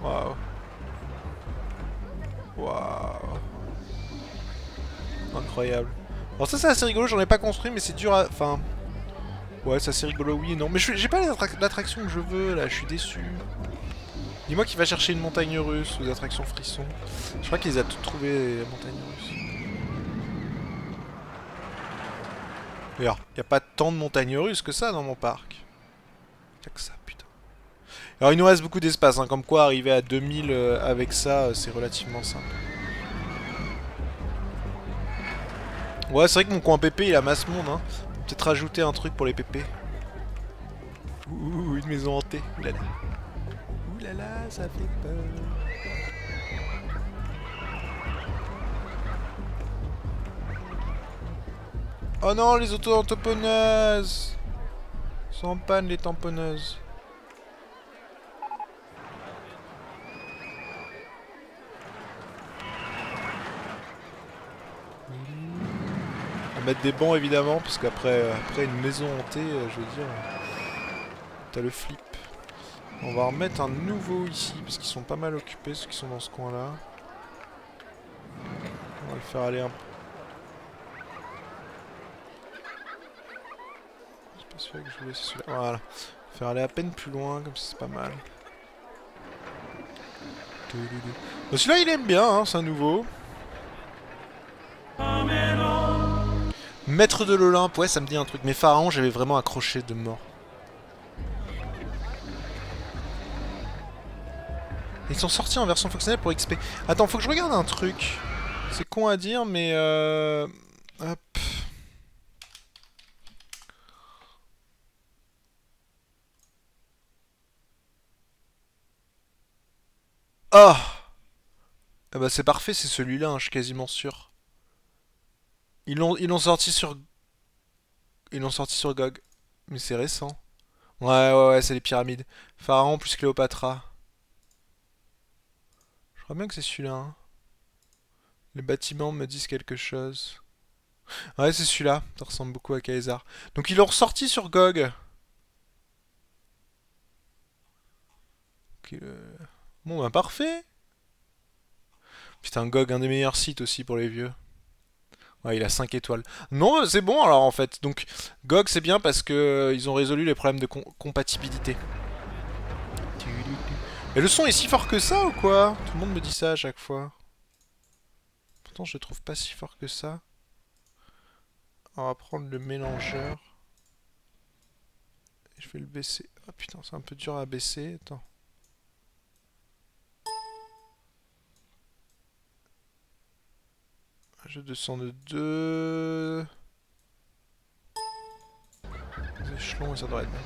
Waouh. Waouh. Incroyable. Alors ça c'est assez rigolo, j'en ai pas construit mais c'est dur à... Enfin... Ouais c'est assez rigolo, oui et non. Mais j'ai pas l'attraction que je veux là, je suis déçu. Dis-moi qui va chercher une montagne russe ou des attractions frissons. Je crois qu'il les a toutes trouvées, les montagnes russes. D'ailleurs, y a pas tant de montagnes russes que ça dans mon parc. Y'a que ça, putain. Alors il nous reste beaucoup d'espace, hein, comme quoi arriver à 2000 avec ça, c'est relativement simple. Ouais, c'est vrai que mon coin PP il a masse monde, hein. Peut-être rajouter un truc pour les PP. Ouh, une maison hantée. Oulala. Oulala, ça fait peur. Oh non, les auto-tamponneuses. Sont en panne les tamponneuses. On va mettre des bancs évidemment, parce qu'après après une maison hantée, je veux dire, t'as le flip. On va en remettre un nouveau ici, parce qu'ils sont pas mal occupés, ceux qui sont dans ce coin-là. On va le faire aller un peu. C'est pas celui-là que je voulais, c'est celui-là. Voilà. Faire aller à peine plus loin, comme ça c'est pas mal. Bon, celui-là il aime bien, hein, c'est un nouveau. Maître de l'Olympe, ouais ça me dit un truc. Mais Pharaon j'avais vraiment accroché de mort. Ils sont sortis en version fonctionnelle pour XP. Attends, faut que je regarde un truc. C'est con à dire, mais hop. Ah! Ah bah c'est parfait, c'est celui-là, hein, je suis quasiment sûr. Ils l'ont sorti sur... Ils l'ont sorti sur GOG. Mais c'est récent. Ouais, c'est les pyramides. Pharaon plus Cléopatra. Je crois bien que c'est celui-là, hein. Les bâtiments me disent quelque chose. Ouais, c'est celui-là. Ça ressemble beaucoup à Caesar. Donc ils l'ont ressorti sur GOG. Ok, bon, bah parfait. Putain, GOG, un des meilleurs sites aussi pour les vieux. Ouais, il a 5 étoiles. Non, c'est bon alors en fait. Donc, GOG, c'est bien parce que ils ont résolu les problèmes de compatibilité. Mais le son est si fort que ça ou quoi? Tout le monde me dit ça à chaque fois. Pourtant, je le trouve pas si fort que ça. On va prendre le mélangeur. Et je vais le baisser. Ah putain, c'est un peu dur à baisser. Attends. Je descends de 2 échelons et ça devrait être bien.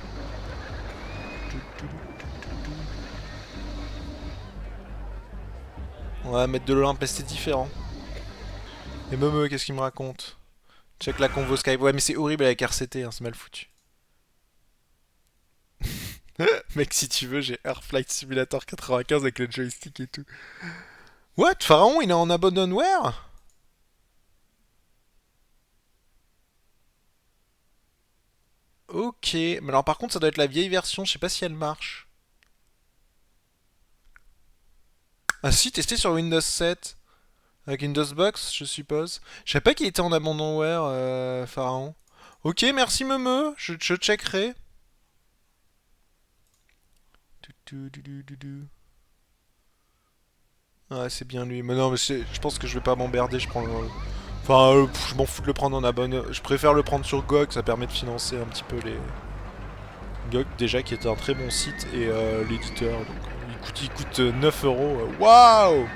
On va mettre de l'Olympe, c'est différent. Et Meme, qu'est-ce qu'il me raconte? Check la convo Skype. Ouais, mais c'est horrible avec RCT, hein, c'est mal foutu. Mec, si tu veux, j'ai Air Flight Simulator 95 avec le joystick et tout. What? Pharaon, il est en abandonware? Ok, mais alors par contre, ça doit être la vieille version, je sais pas si elle marche. Ah si, testé sur Windows 7. Avec Windows Box, je suppose. Je savais pas qu'il était en abandonware, Pharaon. Ok, merci Meme, je checkerai. Ouais, c'est bien lui. Mais non, mais je pense que je vais pas m'emmerder, je prends le... Enfin, je m'en fous de le prendre en abonné. Je préfère le prendre sur GOG, ça permet de financer un petit peu les... GOG, déjà, qui est un très bon site, et l'éditeur. Donc, il coûte 9 euros. Waouh!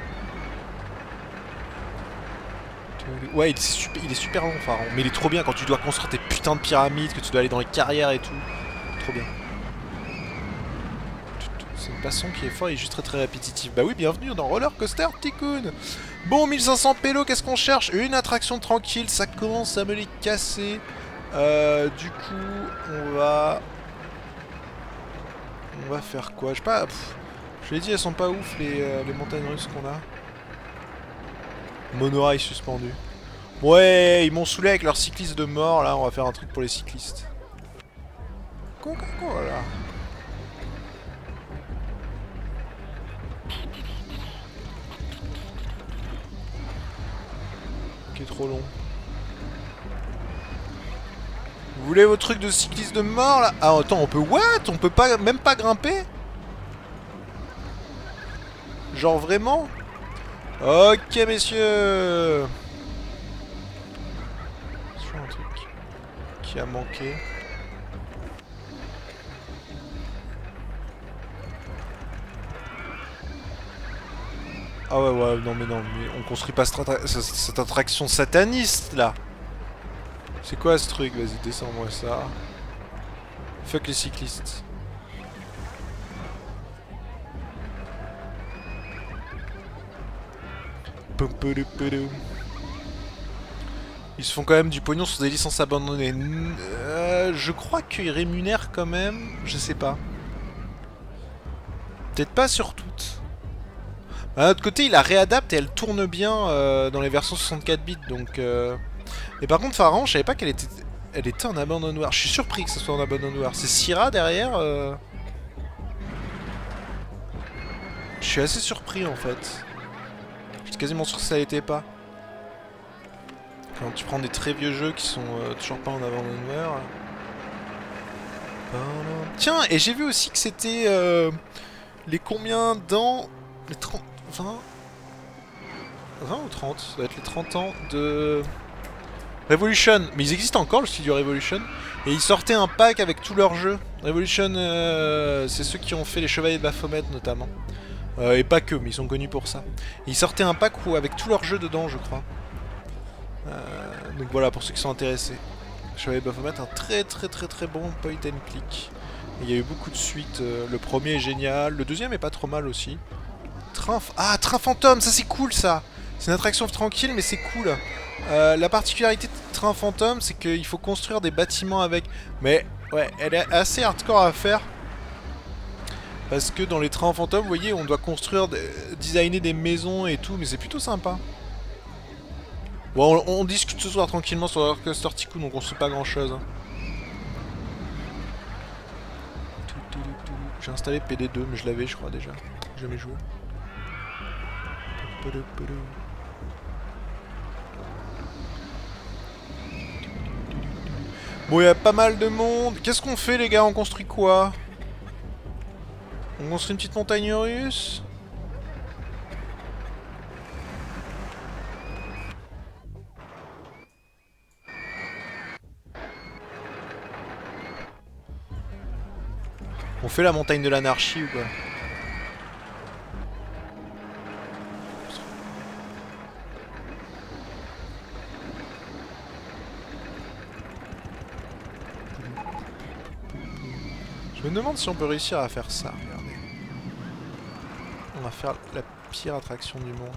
Ouais, il est super long, Pharaon. Mais il est trop bien quand tu dois construire tes putains de pyramides, que tu dois aller dans les carrières et tout. Trop bien. C'est une passion qui est fort et juste très répétitive. Bah oui, bienvenue dans Roller Coaster Tycoon. Bon, 1500 pélos, qu'est-ce qu'on cherche? Une attraction tranquille, ça commence à me les casser. Du coup, on va faire quoi? Je sais pas. Je l'ai dit, elles sont pas ouf les montagnes russes qu'on a. Monorail suspendu. Ouais, ils m'ont saoulé avec leurs cyclistes de mort. Là, on va faire un truc pour les cyclistes. Coca-Cola. Qui est trop long. Vous voulez vos trucs de cycliste de mort là? Ah attends, on peut what? On peut pas, même pas grimper? Genre vraiment? Ok messieurs. C'est toujours un truc qui a manqué. Ah ouais ouais non mais on construit pas cette attraction sataniste là. C'est quoi ce truc? Vas-y descends-moi ça. Fuck les cyclistes. Ils se font quand même du pognon sur des licences abandonnées. Je crois qu'ils rémunèrent quand même. Je sais pas. Peut-être pas sur toutes. D'un autre côté, il la réadapte et elle tourne bien dans les versions 64 bits. Donc, mais par contre, Pharaon, je savais pas qu'elle était... Elle était en abandonware. Je suis surpris que ce soit en abandonware. C'est Syrah derrière Je suis assez surpris en fait. J'étais quasiment sûr que ça l'était pas. Quand tu prends des très vieux jeux qui sont toujours pas en abandonware. Tiens, et j'ai vu aussi que c'était les combien dans les 30... 20 ou 30? Ça doit être les 30 ans de Revolution. Mais ils existent encore, le studio Revolution. Et ils sortaient un pack avec tous leurs jeux. Revolution, c'est ceux qui ont fait les Chevaliers de Baphomet notamment. Et pas que, mais ils sont connus pour ça. Et ils sortaient un pack avec tous leurs jeux dedans, je crois. Donc voilà, pour ceux qui sont intéressés. Chevalier de Baphomet, un très bon point and click. Et il y a eu beaucoup de suites. Le premier est génial, le deuxième est pas trop mal aussi. Ah, Train Fantôme, ça c'est cool ça. C'est une attraction tranquille, mais c'est cool. La particularité de Train Fantôme, c'est qu'il faut construire des bâtiments avec. Mais ouais, elle est assez hardcore à faire. Parce que dans les trains fantômes, vous voyez, on doit construire, designer des maisons et tout, mais c'est plutôt sympa. Bon, on discute ce soir tranquillement sur Roller Tycoon, donc on sait pas grand chose. Hein. J'ai installé PD2, mais je l'avais, je crois déjà. J'ai jamais joué. Bon, il y a pas mal de monde. Qu'est-ce qu'on fait, les gars? On construit quoi? On construit une petite montagne russe? On fait la montagne de l'anarchie ou quoi? Je me demande si on peut réussir à faire ça, regardez. On va faire la pire attraction du monde.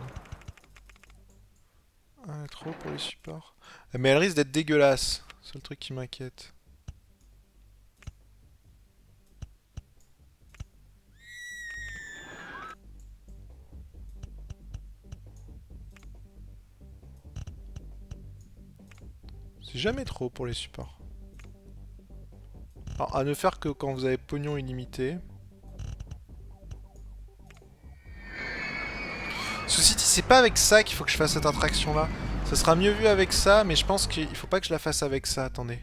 Ah, trop pour les supports. Mais elle risque d'être dégueulasse. C'est le truc qui m'inquiète. C'est jamais trop pour les supports. Alors, à ne faire que quand vous avez pognon illimité. Ceci dit, c'est pas avec ça qu'il faut que je fasse cette attraction là. Ça sera mieux vu avec ça, mais je pense qu'il faut pas que je la fasse avec ça. Attendez.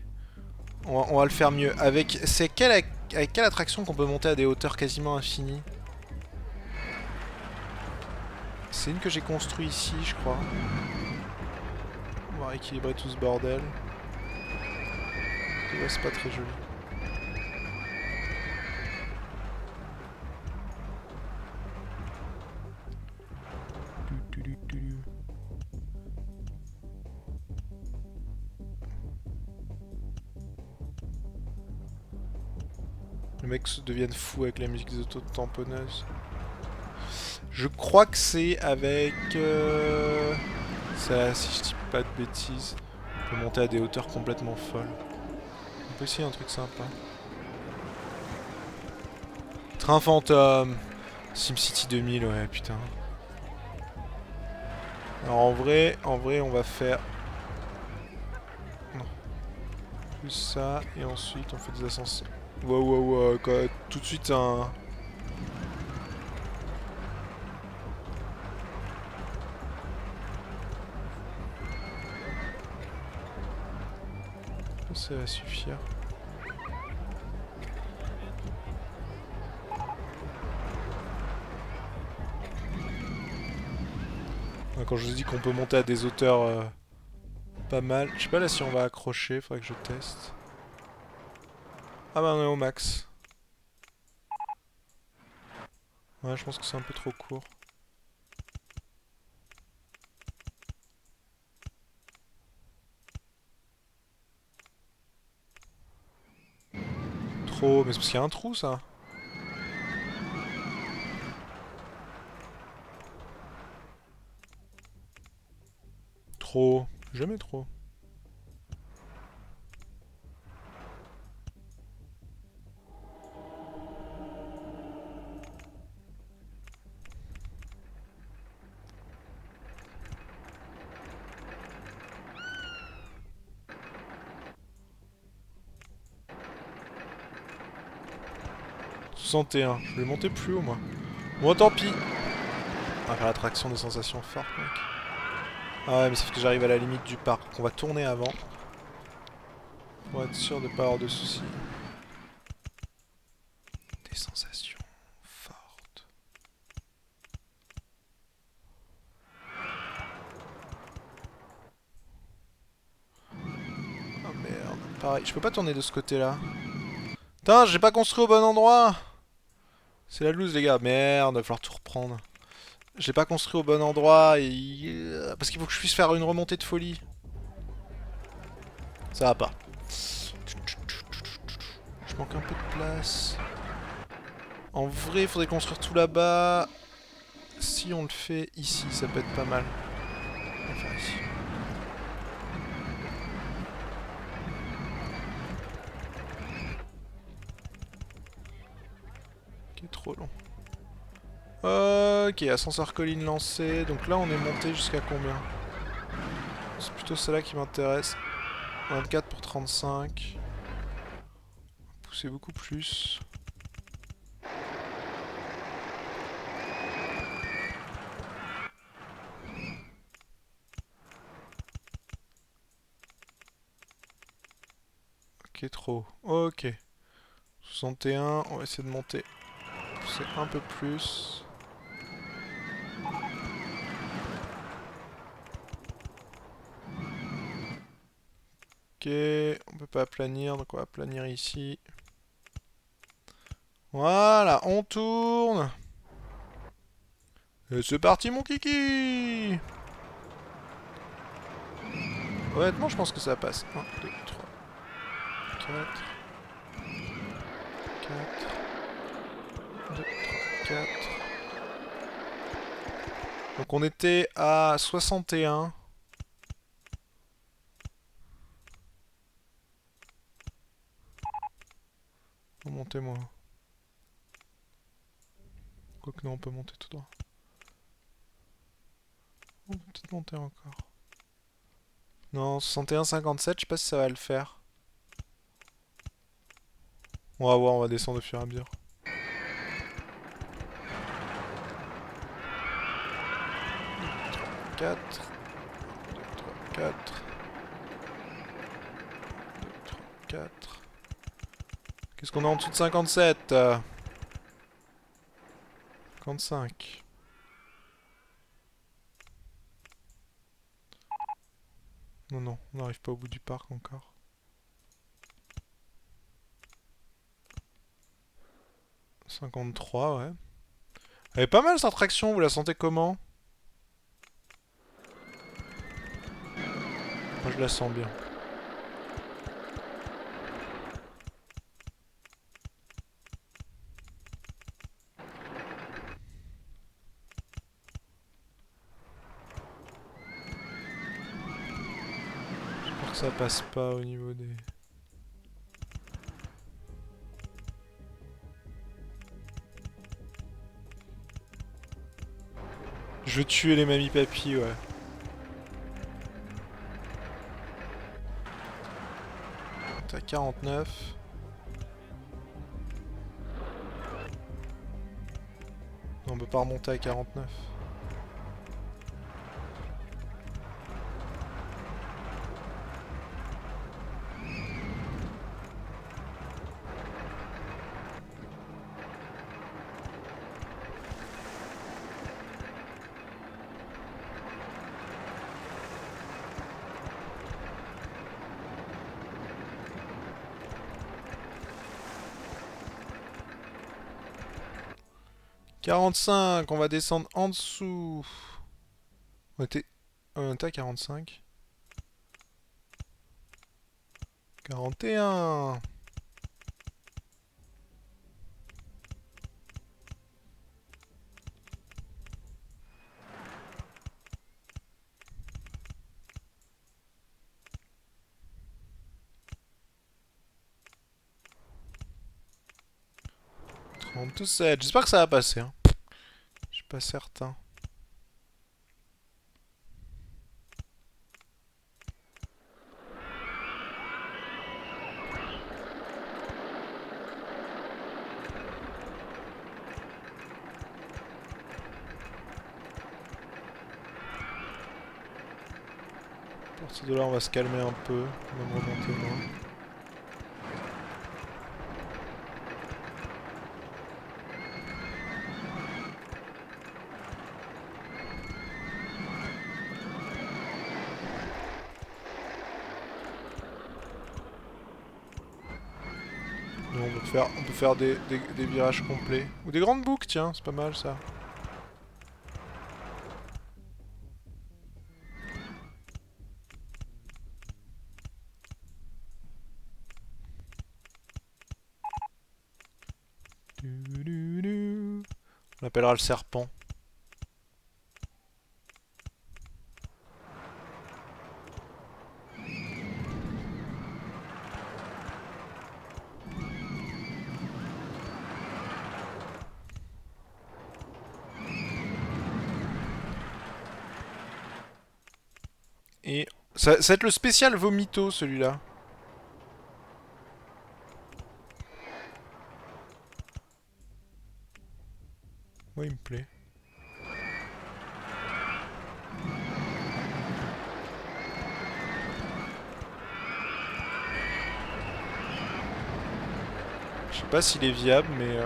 On va le faire mieux. Avec quelle attraction qu'on peut monter à des hauteurs quasiment infinies? C'est une que j'ai construite ici, je crois. On va rééquilibrer tout ce bordel. Ouais, c'est pas très joli. Les mecs se deviennent fous avec la musique des auto-tamponneuses. Je crois que c'est avec... ça, si je dis pas de bêtises. On peut monter à des hauteurs complètement folles. On peut essayer un truc sympa. Train fantôme. SimCity 2000, ouais, putain. Alors en vrai, on va faire... Non. Plus ça, et ensuite on fait des ascenseurs. Wow, quoi, tout de suite un... Ça va suffire. Quand je vous dis qu'on peut monter à des hauteurs pas mal. Je sais pas là si on va accrocher, faudrait que je teste. Ah bah on est au max. Ouais, je pense que c'est un peu trop court. Trop, mais c'est parce qu'il y a un trou ça. Trop. Jamais trop. ...61. Je vais monter plus haut moi. Bon tant pis. On va faire l'attraction des sensations fortes mec. Ah ouais mais sauf que j'arrive à la limite du parc. On va tourner avant. Pour être sûr de pas avoir de soucis. Des sensations fortes. Oh merde. Pareil, je peux pas tourner de ce côté là. Putain, j'ai pas construit au bon endroit. C'est la loose les gars. Merde, va falloir tout reprendre. J'ai pas construit au bon endroit et... Parce qu'il faut que je puisse faire une remontée de folie. Ça va pas. Je manque un peu de place. En vrai, il faudrait construire tout là-bas. Si on le fait ici, ça peut être pas mal. On va faire ici. Ok, trop long. Ok, ascenseur colline lancé. Donc là, on est monté jusqu'à combien? C'est plutôt celle-là qui m'intéresse. 24 pour 35. Pousser beaucoup plus. Ok, trop. Ok. 61, on va essayer de monter. Pousser un peu plus. Ok, on peut pas aplanir, donc on va aplanir ici. Voilà, on tourne. Et c'est parti mon kiki. Honnêtement, je pense que ça passe. 1, 2, 3, 4, 4, 2, 3, 4. Donc on était à 61. Montez-moi. Quoique non, on peut monter tout droit. On peut peut-être monter encore. Non, 61, 57, je sais pas si ça va le faire. On va voir, on va descendre au fur et à mesure. 4, 2, 3, 4, 2, 3, 4. Qu'est-ce qu'on a en dessous de 57 55. Non, non, on n'arrive pas au bout du parc encore. 53, ouais. Elle est pas mal cette attraction, vous la sentez comment? Moi je la sens bien. J'espère que ça passe pas au niveau des... Je veux tuer les mamies papy, ouais. T'as 49. Non, on peut pas remonter à 49. 45, on va descendre en dessous. On était à 45. 41. Tout 7. J'espère que ça va passer. Hein. Je suis pas certain. À partir de là, on va se calmer un peu. On va me remonter moins. On peut faire des virages complets. Ou des grandes boucles, tiens, c'est pas mal ça. On appellera le serpent. Et ça va être le spécial vomito celui-là. Ouais, il me plaît. Je sais pas s'il est viable, mais...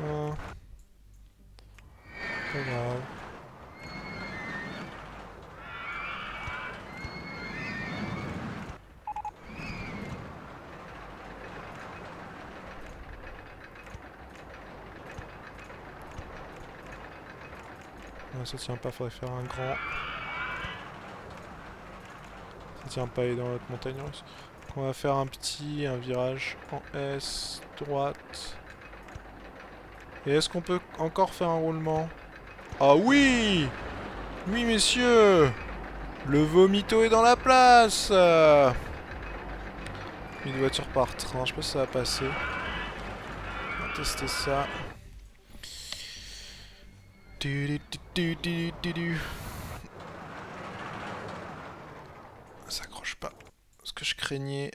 Non. Pas grave. Non, ça tient pas, faudrait faire un grand... Ça tient pas, il est dans l'autre montagne russe. Donc on va faire un virage en S, droite. Et est-ce qu'on peut encore faire un roulement? Ah oui! Oui, messieurs! Le vomito est dans la place! Une voiture par train, je sais pas si ça va passer. On va tester ça. Ça accroche pas. Ce que je craignais.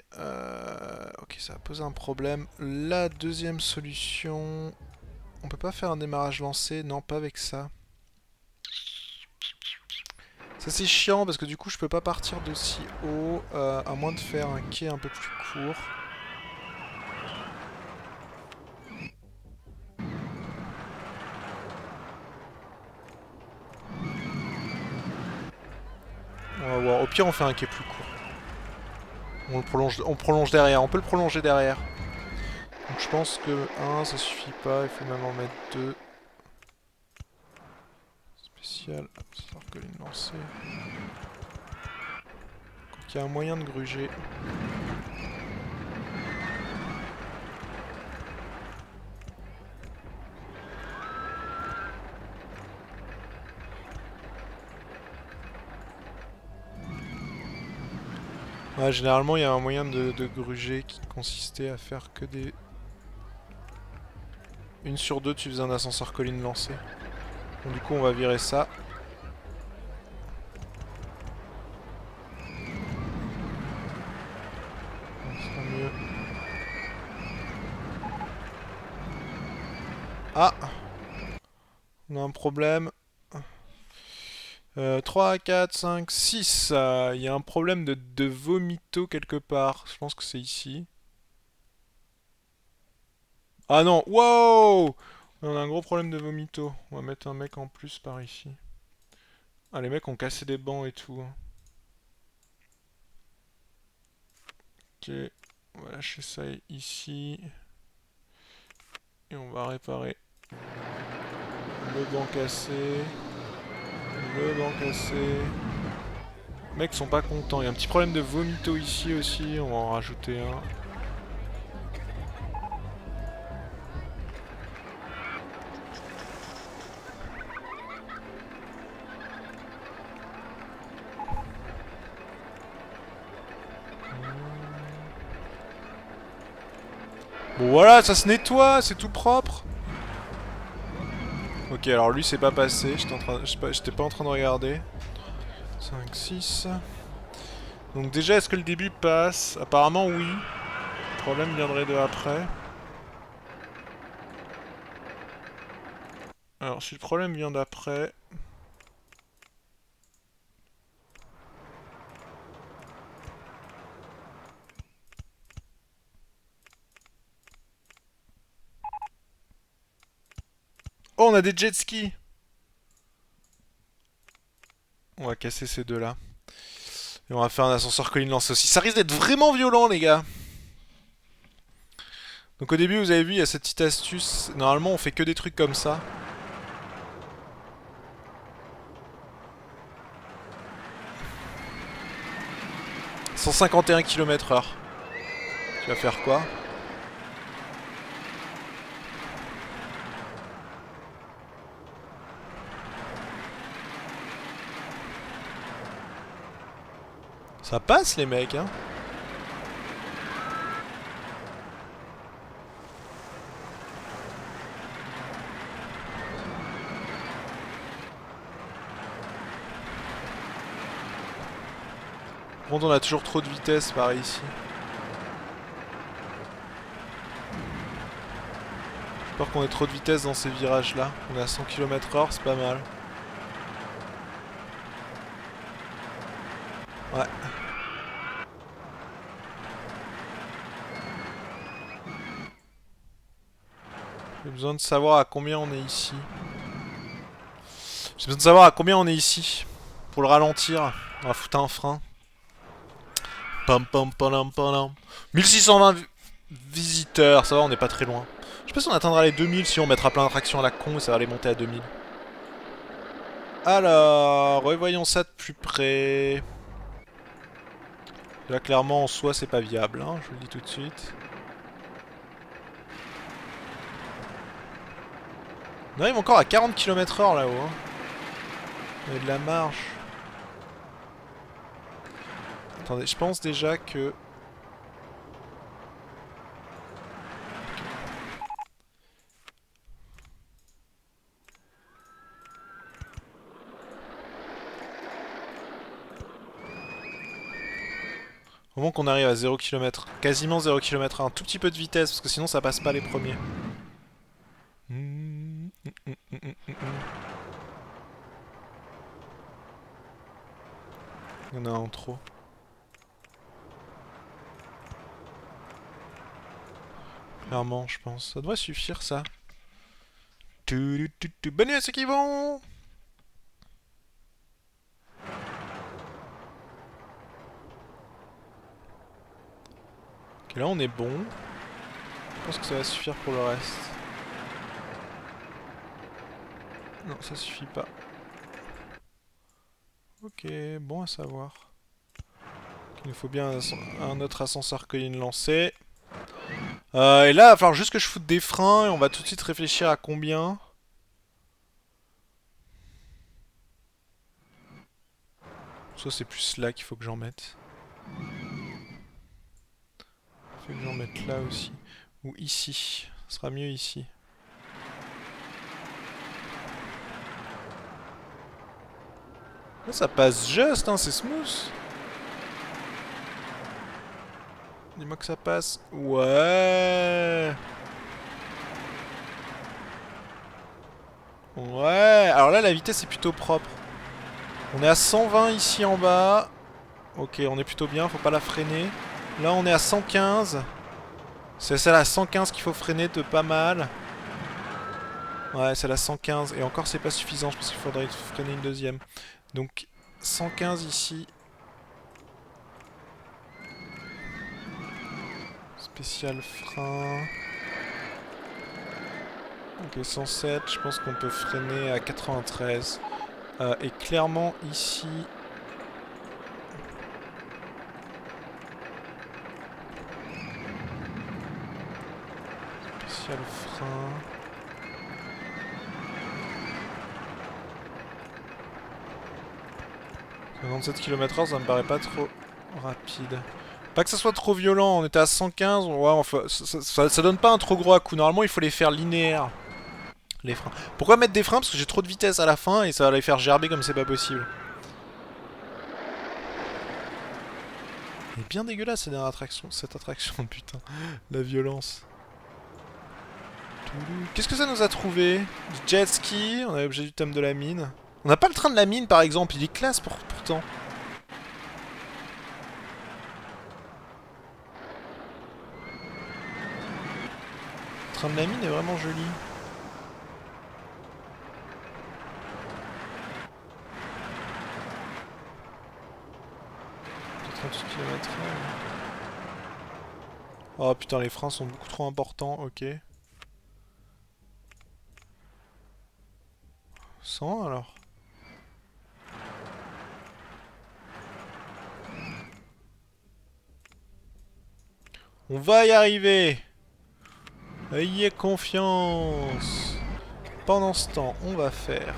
Ok, ça va poser un problème. La deuxième solution... On peut pas faire un démarrage lancé? Non, pas avec ça. Ça c'est chiant parce que du coup je peux pas partir de si haut, à moins de faire un quai un peu plus court. On va voir. Au pire on fait un quai plus court. On prolonge derrière, on peut le prolonger derrière. Donc je pense que 1 ça suffit pas, il faut même en mettre 2. Spécial, sarcoline lancée. Il y a un moyen de gruger. Ouais, généralement il y a un moyen de gruger qui consistait à faire que des... Une sur deux tu faisais un ascenseur colline lancé. Donc du coup on va virer ça. Ça sera mieux. Ah! On a un problème. 3, 4, 5, 6. Il y a un problème de vomito quelque part. Je pense que c'est ici. Ah non! Wow! On a un gros problème de vomito. On va mettre un mec en plus par ici. Ah, les mecs ont cassé des bancs et tout. Ok, on va lâcher ça ici. Et on va réparer le banc cassé. Le banc cassé. Les mecs sont pas contents. Il y a un petit problème de vomito ici aussi. On va en rajouter un. Bon voilà, ça se nettoie, c'est tout propre. Ok, alors lui c'est pas passé, j'étais pas en train de regarder. 5, 6. Donc déjà, est-ce que le début passe? Apparemment oui. Le problème viendrait de après. Alors si le problème vient d'après... Oh, on a des jet skis! On va casser ces deux-là. Et on va faire un ascenseur colline lance aussi. Ça risque d'être vraiment violent, les gars. Donc au début, vous avez vu, il y a cette petite astuce. Normalement, on fait que des trucs comme ça. « 151 km/h. Tu vas faire quoi? Ça passe, les mecs, hein. Bon, on a toujours trop de vitesse, par ici. J'ai peur qu'on ait trop de vitesse dans ces virages-là. On est à 100 km/h, c'est pas mal. Ouais. J'ai besoin de savoir à combien on est ici. J'ai besoin de savoir à combien on est ici. Pour le ralentir. On va foutre un frein. Pam pam pam pam. 1620 visiteurs, ça va, on n'est pas très loin. Je sais pas si on atteindra les 2000, si on mettra plein d'attractions à la con et ça va les monter à 2000. Alors, revoyons ça de plus près. Là, clairement, en soi, c'est pas viable, hein, je vous le dis tout de suite. On arrive encore à 40 km/h là-haut. Hein. On a de la marge. Attendez, je pense déjà que... Au moment qu'on arrive à 0 km, quasiment 0 km, un tout petit peu de vitesse, parce que sinon ça passe pas les premiers. Il y en a un en trop. Clairement, je pense. Ça devrait suffire, ça. Bonne nuit à ceux qui vont! Ok, là on est bon. Je pense que ça va suffire pour le reste. Non, ça suffit pas. Ok, bon à savoir. Il nous faut bien un autre ascenseur colline lancé. Et là, il va falloir juste que je foute des freins et on va tout de suite réfléchir à combien. Soit c'est plus là qu'il faut que j'en mette. Il faut que j'en mette là aussi. Ou ici. Ce sera mieux ici. Là, ça passe juste, hein, c'est smooth. Dis-moi que ça passe. Ouais. Ouais. Alors là, la vitesse est plutôt propre. On est à 120 ici en bas. Ok, on est plutôt bien, faut pas la freiner. Là, on est à 115. C'est celle à 115 qu'il faut freiner de pas mal. Ouais, c'est la 115. Et encore, c'est pas suffisant. Je pense qu'il faudrait freiner une deuxième. Donc 115 ici. Spécial frein. Ok, 107, je pense qu'on peut freiner à 93. Et clairement ici... Spécial frein... 57 km/h, ça me paraît pas trop rapide. Pas que ça soit trop violent, on était à 115, ouais, enfin, ça donne pas un trop gros à-coup. Normalement, il faut les faire linéaires, les freins. Pourquoi mettre des freins? Parce que j'ai trop de vitesse à la fin et ça va les faire gerber comme c'est pas possible. Elle est bien dégueulasse cette attraction, putain. La violence. Qu'est-ce que ça nous a trouvé? Du jet ski, on a l'objet du thème de la mine. On n'a pas le train de la mine par exemple, il est classe pourtant. Le train de la mine est vraiment joli. 38 km/h. Oh putain, les freins sont beaucoup trop importants, ok. 100 alors. On va y arriver. Ayez confiance. Pendant ce temps, on va faire...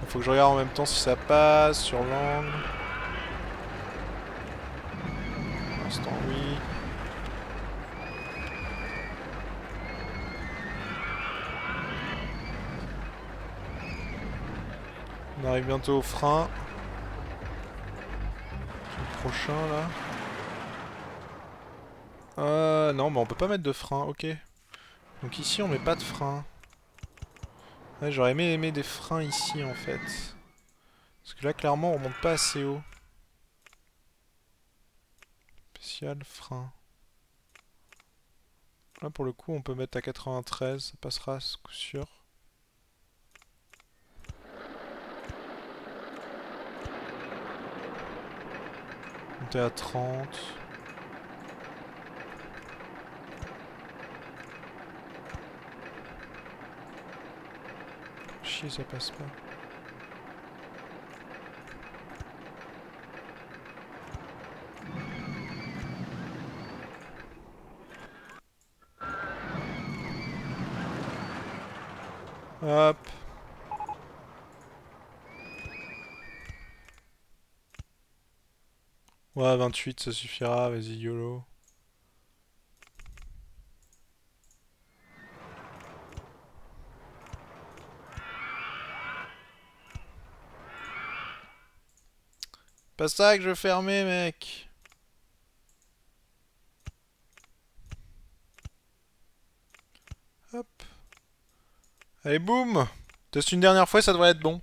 Faut que je regarde en même temps si ça passe sur l'angle. Pour l'instant, oui. On arrive bientôt au frein. Le prochain là. Non, mais on peut pas mettre de frein, ok. Donc ici on met pas de frein. Ouais, j'aurais aimé des freins ici en fait. Parce que là clairement on monte pas assez haut. Spécial frein. Là pour le coup on peut mettre à 93, ça passera à ce coup sûr. Monter à 30. Chier, ça passe pas. Hop. Ouais, 28 ça suffira, vas-y YOLO. Pas ça que je veux fermer, mec. Hop. Allez, boum. Teste une dernière fois, ça devrait être bon.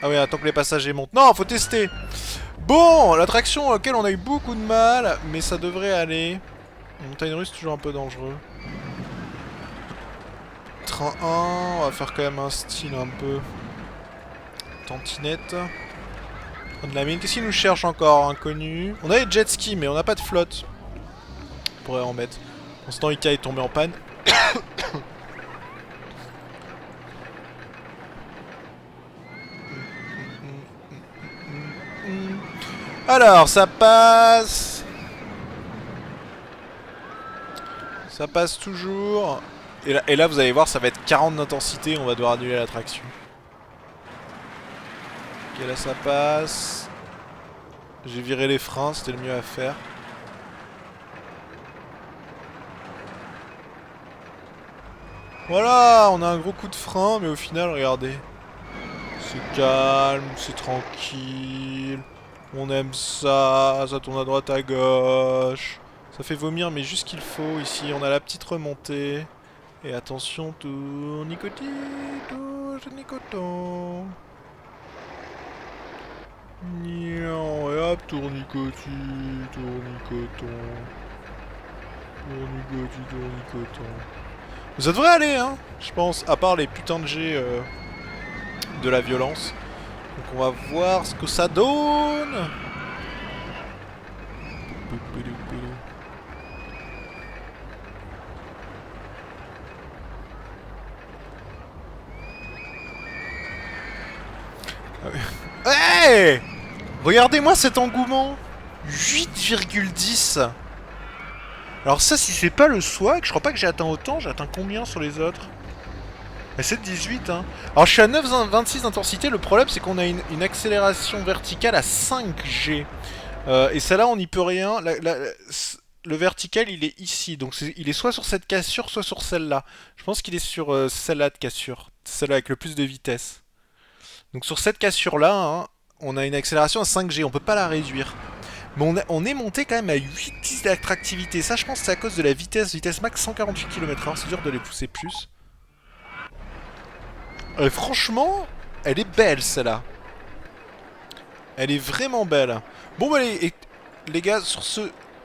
Ah oui, attends que les passagers montent. Non, faut tester. Bon, l'attraction à laquelle on a eu beaucoup de mal, mais ça devrait aller. Montagne russe, toujours un peu dangereux. Train 1, on va faire quand même un style un peu... Tantinette. Train de la mine. Qu'est-ce qu'il nous cherche encore? Inconnu. On a les jet ski, mais on n'a pas de flotte. On pourrait en mettre. En ce temps, Ika est tombé en panne. Alors, ça passe. Ça passe toujours. Et là, vous allez voir, ça va être 40 d'intensité. On va devoir annuler l'attraction. Ok, là, ça passe. J'ai viré les freins, c'était le mieux à faire. Voilà, on a un gros coup de frein, mais au final, regardez. C'est calme, c'est tranquille. On aime ça, ça tourne à droite à gauche. Ça fait vomir, mais juste ce qu'il faut. Ici, on a la petite remontée. Et attention, tournicotis, tournicoton. Nian, et hop, tournicotis, tournicoton. Tournicotis, tournicoton. Ça devrait aller, hein, je pense, à part les putains de jets de la violence. Donc on va voir ce que ça donne. Hey! Regardez-moi cet engouement. 8,10. Alors ça, si c'est pas le swag, je crois pas que j'ai atteint autant. J'ai atteint combien sur les autres? 7,18, hein. Alors je suis à 9,26 d'intensité. Le problème, c'est qu'on a une accélération verticale à 5G. Et celle-là, on n'y peut rien. Le vertical, il est ici. Donc il est soit sur cette cassure, soit sur celle-là. Je pense qu'il est sur celle-là de cassure. Celle-là avec le plus de vitesse. Donc sur cette cassure-là, hein, on a une accélération à 5G. On peut pas la réduire. Mais on est monté quand même à 8 d'attractivité. Ça, je pense, c'est à cause de la vitesse max 148 km/h. C'est dur de les pousser plus. Franchement, elle est belle celle-là. Elle est vraiment belle. Bon, bah, les gars, sur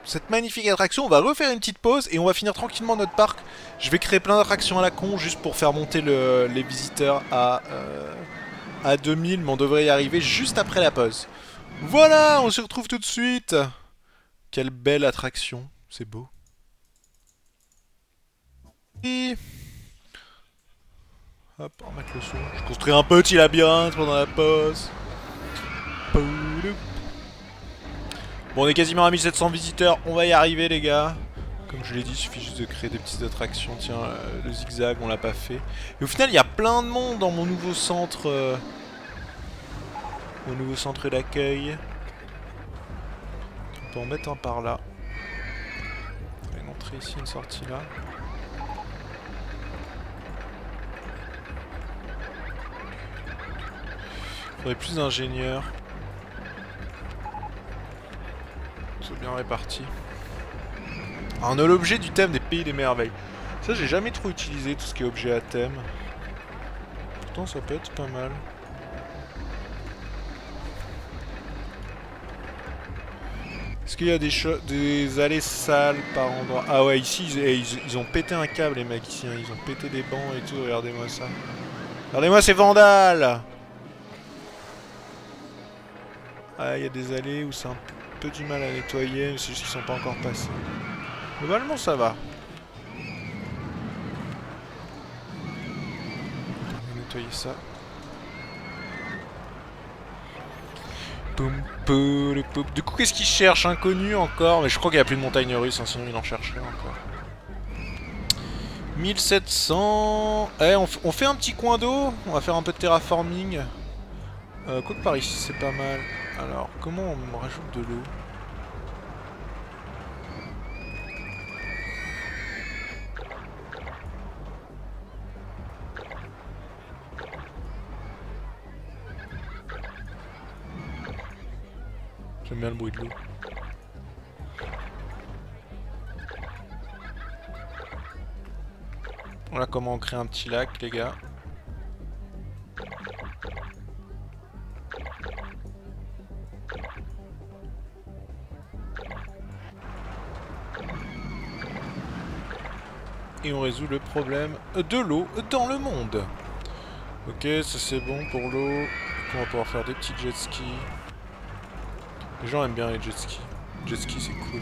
cette magnifique attraction, on va refaire une petite pause et on va finir tranquillement notre parc. Je vais créer plein d'attractions à la con juste pour faire monter les visiteurs à 2000, mais on devrait y arriver juste après la pause. Voilà, on se retrouve tout de suite. Quelle belle attraction, c'est beau. Et... hop, on va mettre le son. Je construis un petit labyrinthe pendant la pause. Bon, on est quasiment à 1700 visiteurs, on va y arriver les gars. Comme je l'ai dit, il suffit juste de créer des petites attractions. Tiens, le zigzag, on l'a pas fait. Et au final, il y a plein de monde dans mon nouveau centre. Mon nouveau centre d'accueil. On peut en mettre un par là. Une entrée ici, une sortie là. Il faudrait plus d'ingénieurs. C'est bien réparti. Ah, on a l'objet du thème des pays des merveilles. Ça, j'ai jamais trop utilisé tout ce qui est objet à thème. Pourtant, ça peut être pas mal. Est-ce qu'il y a des allées sales par endroit? Ah ouais, ici, ils ont pété un câble, les mecs, ici. Hein. Ils ont pété des bancs et tout, regardez-moi ça. Regardez-moi ces vandales! Ah, il y a des allées où c'est un peu du mal à nettoyer, mais c'est juste qu'ils sont pas encore passés. Globalement, ça va. On va nettoyer ça. Du coup, qu'est-ce qu'ils cherchent? Inconnu encore? Mais je crois qu'il n'y a plus de montagne russe, hein, sinon il en chercherait encore. 1700... Eh, on fait un petit coin d'eau. On va faire un peu de terraforming. Quoi que par ici, c'est pas mal. Alors, comment on rajoute de l'eau? J'aime bien le bruit de l'eau. Voilà comment on crée un petit lac, les gars. Et on résout le problème de l'eau dans le monde. Ok, ça c'est bon pour l'eau. On va pouvoir faire des petits jet skis. Les gens aiment bien les jet skis. Jet ski c'est cool.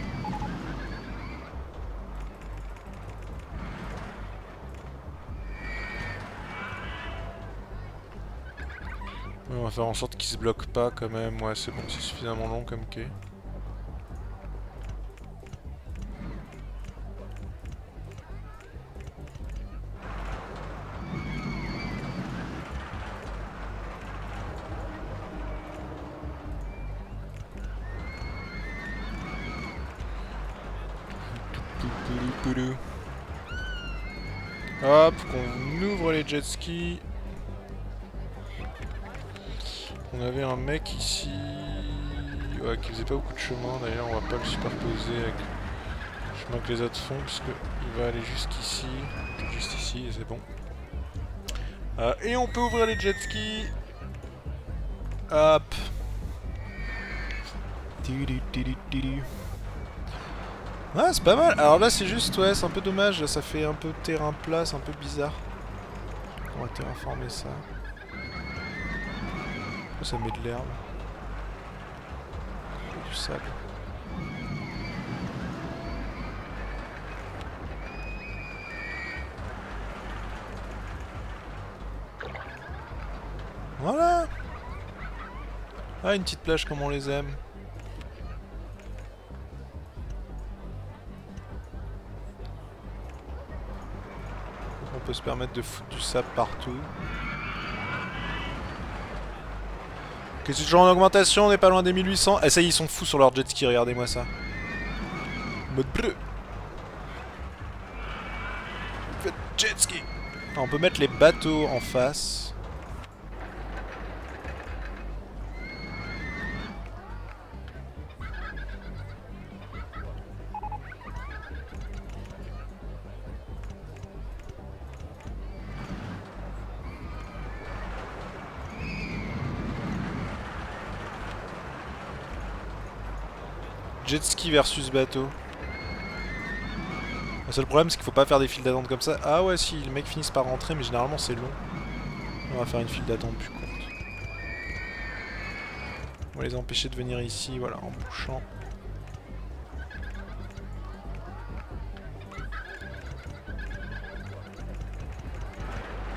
Ouais, on va faire en sorte qu'ils se bloquent pas quand même. Ouais, c'est bon, c'est suffisamment long comme quai. Hop, qu'on ouvre les jet skis. On avait un mec ici... Ouais, qui faisait pas beaucoup de chemin d'ailleurs, on va pas le superposer avec le chemin que les autres font, puisque il va aller jusqu'ici, juste ici, et c'est bon. Et on peut ouvrir les jet skis. Hop. Ouais, c'est pas mal. Alors là, c'est juste, ouais, c'est un peu dommage, là, ça fait un peu terrain plat, c'est un peu bizarre. On va terraformer ça. Ça met de l'herbe. Du sable. Voilà. Ah, une petite plage comme on les aime. On peut se permettre de foutre du sable partout. Ok, c'est toujours en augmentation, on n'est pas loin des 1800. Eh ça y est, ils sont fous sur leur jet ski, regardez-moi ça. Mode bleu. Faites jet ski. Ah, on peut mettre les bateaux en face. Jet ski versus bateau. Le seul problème, c'est qu'il faut pas faire des files d'attente comme ça. Ah ouais, si, les mecs finissent par rentrer, mais généralement c'est long. On va faire une file d'attente plus courte. On va les empêcher de venir ici, voilà, en bouchant.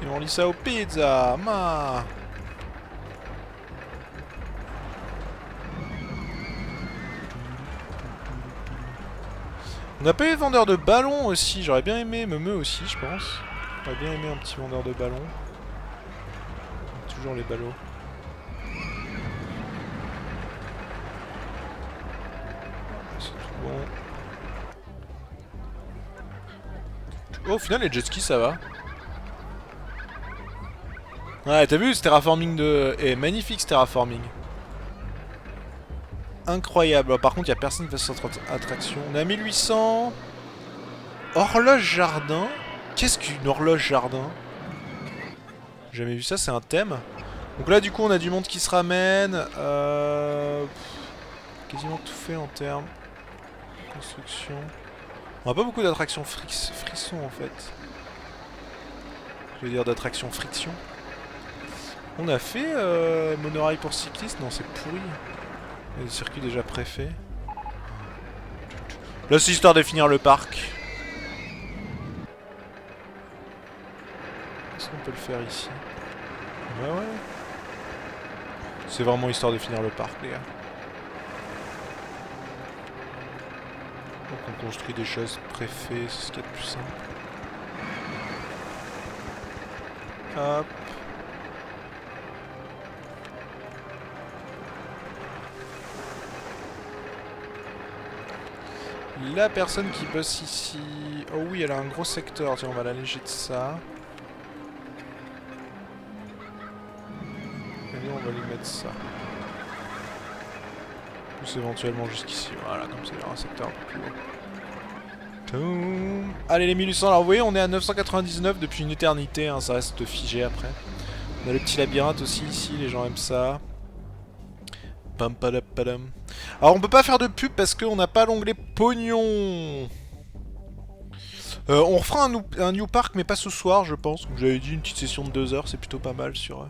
Et on lit ça aux pizzas, ma. On n'a pas eu vendeur de ballons aussi, j'aurais bien aimé, Memeux aussi je pense. J'aurais bien aimé un petit vendeur de ballons. Toujours les ballots. C'est tout bon. Oh, au final les jet skis ça va. Ouais, t'as vu ce terraforming de... Eh, magnifique ce terraforming. Incroyable. Par contre, il n'y a personne qui fait cette attraction. On est à 1800. Horloge jardin. Qu'est-ce qu'une horloge jardin? J'ai jamais vu ça, c'est un thème. Donc là, du coup, on a du monde qui se ramène. Quasiment tout fait en termes de construction. On n'a pas beaucoup d'attractions frissons en fait. Je veux dire d'attractions friction. On a fait monorail pour cyclistes. Non, c'est pourri. Il y a des circuits déjà préfaits. Là, c'est histoire de finir le parc. Est-ce qu'on peut le faire ici? Ouais, ouais. C'est vraiment histoire de finir le parc, les gars. Donc on construit des choses préfaites, c'est ce qu'il y a de plus simple. Hop. La personne qui bosse ici... Oh oui, elle a un gros secteur. Tiens, on va l'alléger de ça. Et on va lui mettre ça. Plus éventuellement jusqu'ici. Voilà, comme ça il y aura un secteur un peu plus haut. Toum. Allez, les 1800. Alors vous voyez, on est à 999 depuis une éternité. Hein, ça reste figé après. On a le petit labyrinthe aussi ici. Les gens aiment ça. Pam padam padam. Alors on peut pas faire de pub parce qu'on n'a pas l'onglet pognon. On refera un new park mais pas ce soir je pense. Comme j'avais dit, une petite session de 2 heures, c'est plutôt pas mal sur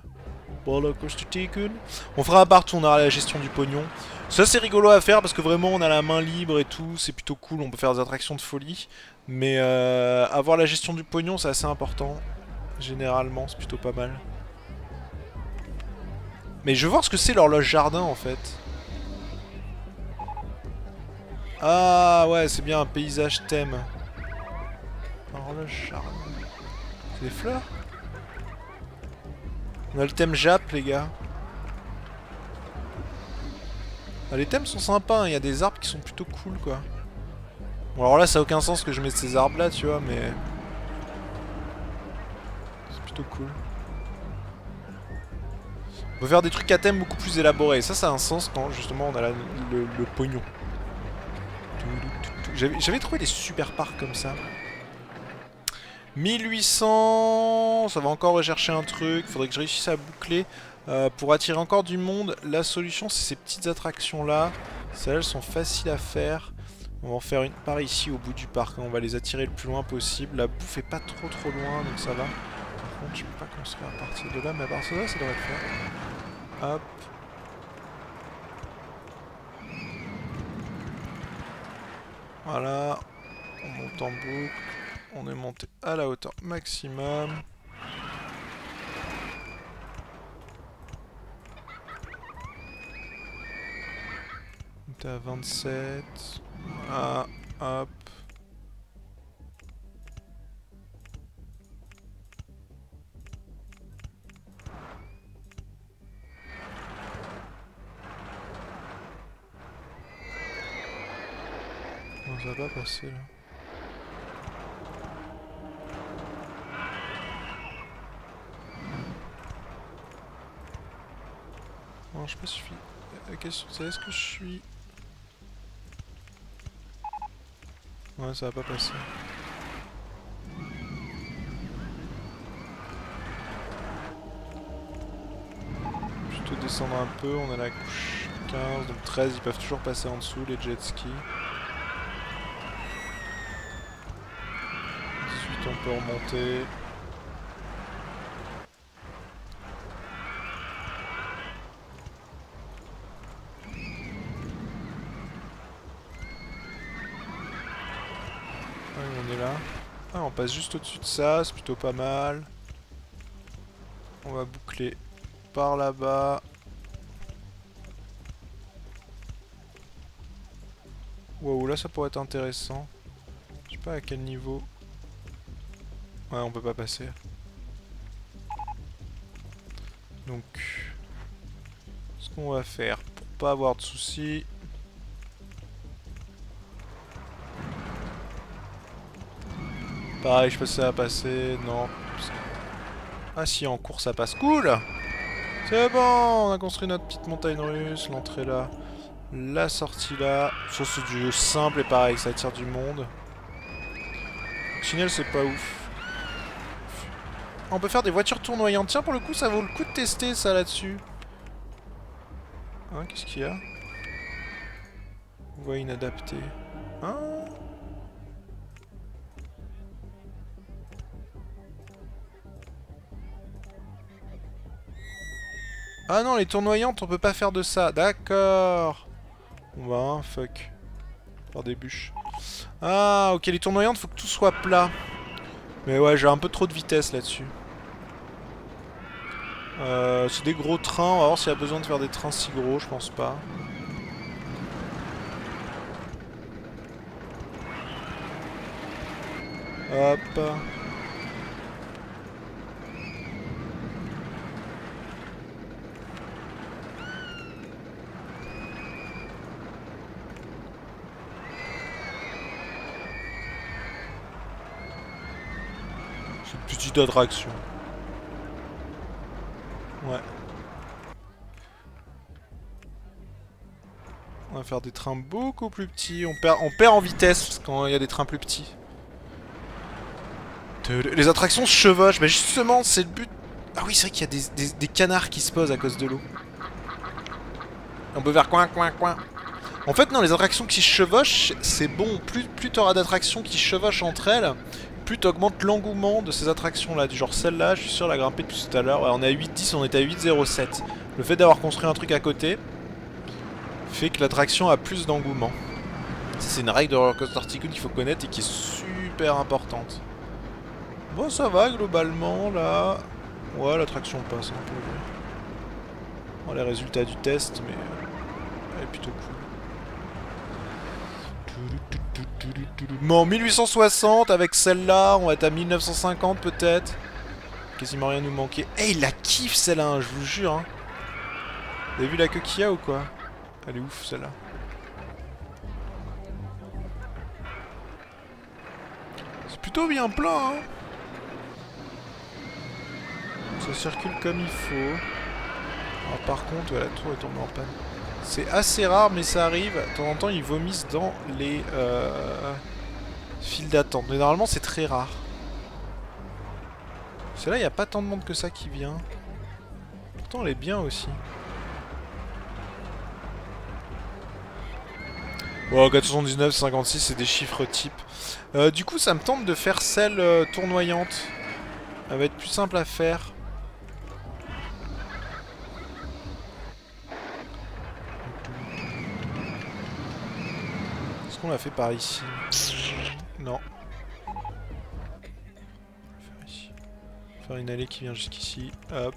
Roller Coaster Tycoon. On fera un part où on aura la gestion du pognon. Ça c'est rigolo à faire parce que vraiment on a la main libre et tout, c'est plutôt cool, on peut faire des attractions de folie. Mais avoir la gestion du pognon c'est assez important. Généralement c'est plutôt pas mal. Mais je veux voir ce que c'est l'horloge jardin en fait. Ah ouais, c'est bien un paysage thème. Horloge jardin. C'est des fleurs? On a le thème Jap les gars. Ah, les thèmes sont sympas, hein. Il y a des arbres qui sont plutôt cool quoi. Bon alors là ça a aucun sens que je mette ces arbres là tu vois mais... plutôt cool. On peut faire des trucs à thème beaucoup plus élaborés. Ça a un sens quand justement on a le pognon. J'avais trouvé des super parcs comme ça. 1800, ça va encore rechercher un truc. Faudrait que je réussisse à boucler. Pour attirer encore du monde, la solution c'est ces petites attractions là. Celles-là elles sont faciles à faire. On va en faire une par ici au bout du parc. On va les attirer le plus loin possible. La bouffe est pas trop loin donc ça va. Par contre je peux pas construire à partir de là, mais à partir de là ça devrait le faire. Hop. Voilà. On monte en boucle. On est monté à la hauteur maximum. On est à 27. Voilà. Hop. Non, ça va pas passer là. Non, je sais pas si je suis... La question c'est est-ce que je suis... Ouais, ça va pas passer. Plutôt descendre un peu, on a la couche 15, donc 13, ils peuvent toujours passer en dessous les jet skis. 18 on peut remonter. On est là. Ah, on passe juste au-dessus de ça, c'est plutôt pas mal. On va boucler par là-bas. Wow, là ça pourrait être intéressant. Je sais pas à quel niveau. Ouais, on peut pas passer. Donc, ce qu'on va faire pour pas avoir de soucis. Pareil, je sais pas si ça va passer. Non. Ah si, en cours ça passe. Cool! C'est bon, on a construit notre petite montagne russe. L'entrée là. La sortie là. Ça c'est du jeu simple et pareil, ça attire du monde. Tunnel c'est pas ouf. On peut faire des voitures tournoyantes. Tiens, pour le coup, ça vaut le coup de tester ça là-dessus. Hein, qu'est-ce qu'il y a? Voie inadaptée. Hein? Ah non, les tournoyantes, on peut pas faire de ça. D'accord. Bon bah, hein, fuck. Faire des bûches. Ah, ok, les tournoyantes, faut que tout soit plat. Mais ouais, j'ai un peu trop de vitesse là-dessus. C'est des gros trains. On va voir s'il y a besoin de faire des trains si gros, je pense pas. Hop. C'est une petite attraction. Ouais. On va faire des trains beaucoup plus petits. On perd en vitesse quand il y a des trains plus petits. Les attractions se chevauchent. Mais justement, c'est le but. Ah oui, c'est vrai qu'il y a des canards qui se posent à cause de l'eau. On peut faire coin, coin, coin. En fait, non, les attractions qui se chevauchent, c'est bon. Plus t'auras d'attractions qui se chevauchent entre elles, plus t'augmentes l'engouement de ces attractions-là. Du genre celle-là, je suis sûr, la grimper depuis tout à l'heure. Ouais, on est à 8,10, on est à 8,07. Le fait d'avoir construit un truc à côté fait que l'attraction a plus d'engouement. C'est une règle de Roller Coaster Tycoon qu'il faut connaître et qui est super importante. Bon, ça va globalement là. Ouais, l'attraction passe un peu. Bon, les résultats du test, mais elle est plutôt cool. Bon, 1860 avec celle-là, on va être à 1950 peut-être. Quasiment rien nous manquer. Eh, il la kiffe celle-là, hein, je vous jure. Hein. Vous avez vu la queue qu'il y a ou quoi? Elle est ouf celle-là. C'est plutôt bien plein, hein. Ça circule comme il faut. Alors, par contre, ouais, la tour est tombée en panne. C'est assez rare, mais ça arrive. De temps en temps, ils vomissent dans les files d'attente. Mais normalement, c'est très rare. Celle-là, il n'y a pas tant de monde que ça qui vient. Pourtant, elle est bien aussi. Bon, 479, 56, c'est des chiffres types. Du coup, ça me tente de faire celle tournoyante. Elle va être plus simple à faire. Est-ce qu'on l'a fait par ici? Non. Faire ici. Faire une allée qui vient jusqu'ici. Hop.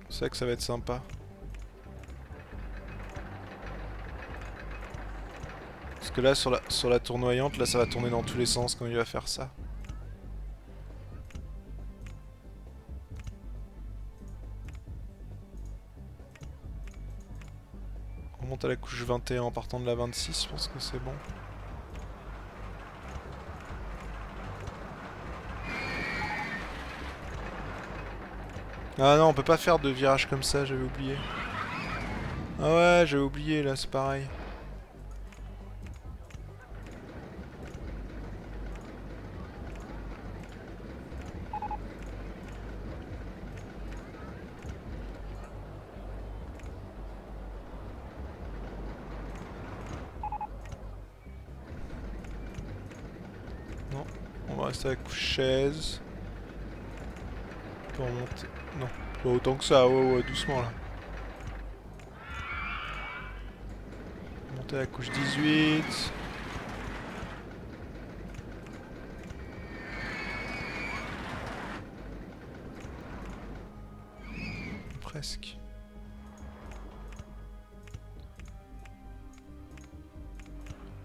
C'est vrai que ça va être sympa. Parce que là, sur la tournoyante, là, ça va tourner dans tous les sens quand il va faire ça. On monte à la couche 21 en partant de la 26, je pense que c'est bon. Ah non, on peut pas faire de virage comme ça, j'avais oublié. Ah ouais, j'avais oublié, là, c'est pareil. Non, on va rester à la couche 16. On peut remonter. Non, pas autant que ça, ouais, doucement là. Monter à la couche 18. Presque.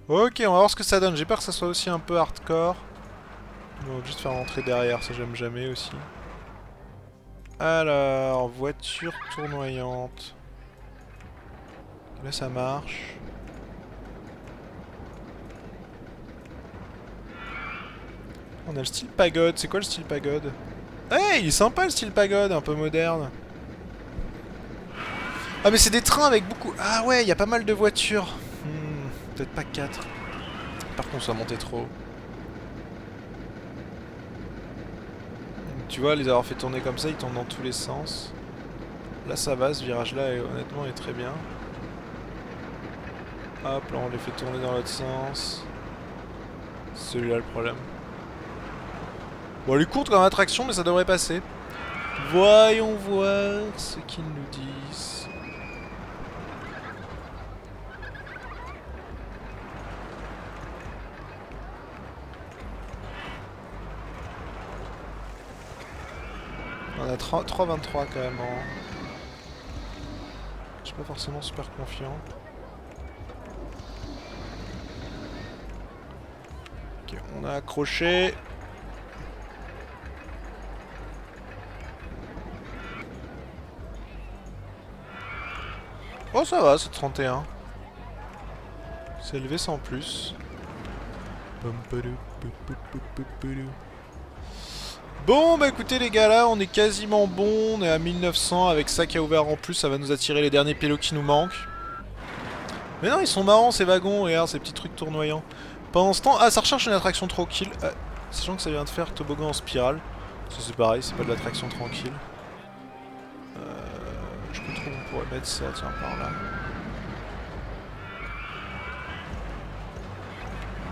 Ok, on va voir ce que ça donne. J'ai peur que ça soit aussi un peu hardcore. On va juste faire rentrer derrière, ça j'aime jamais aussi. Alors, voiture tournoyante. Là ça marche. On a le style pagode. C'est quoi le style pagode? Hey, il est sympa le style pagode, un peu moderne. Ah mais c'est des trains avec beaucoup... Ah ouais, il y a pas mal de voitures. Peut-être pas 4. Par contre, ça montait trop. Tu vois, les avoir fait tourner comme ça, ils tournent dans tous les sens. Là, ça va, ce virage-là, honnêtement, est très bien. Hop, là, on les fait tourner dans l'autre sens. C'est celui-là le problème. Bon, elle est courte comme attraction, mais ça devrait passer. Voyons voir ce qu'ils nous disent. On a 3,23 quand même en... Je suis pas forcément super confiant. Ok, on a accroché. Oh ça va, c'est 31. C'est élevé sans plus. Bon bah écoutez les gars, là on est quasiment bon, on est à 1900 avec ça qui a ouvert en plus, ça va nous attirer les derniers pélos qui nous manquent. Mais non, ils sont marrants ces wagons, regarde ces petits trucs tournoyants. Pendant ce temps, ah ça recherche une attraction tranquille, sachant que ça vient de faire toboggan en spirale. Ça c'est pareil, c'est pas de l'attraction tranquille. Je peux trop, on pourrait mettre ça, tiens par là.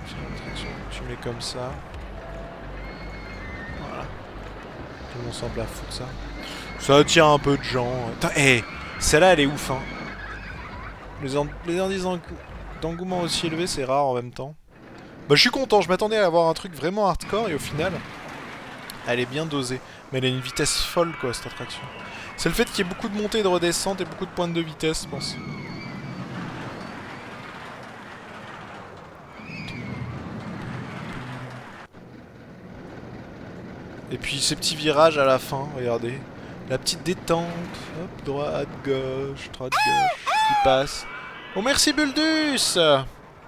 C'est une attraction que tu mets comme ça. Voilà. Tout le monde semble à foutre ça. Ça attire un peu de gens. Putain, hey, celle-là elle est ouf hein. Les indices d'engouement aussi élevés, c'est rare en même temps. Bah je suis content, je m'attendais à avoir un truc vraiment hardcore et au final, elle est bien dosée. Mais elle a une vitesse folle quoi cette attraction. C'est le fait qu'il y ait beaucoup de montées et de redescentes et beaucoup de pointes de vitesse, je pense. Et puis ces petits virages à la fin, regardez. La petite détente. Hop, droite, gauche, droite, gauche, qui passe. Oh merci Buldus.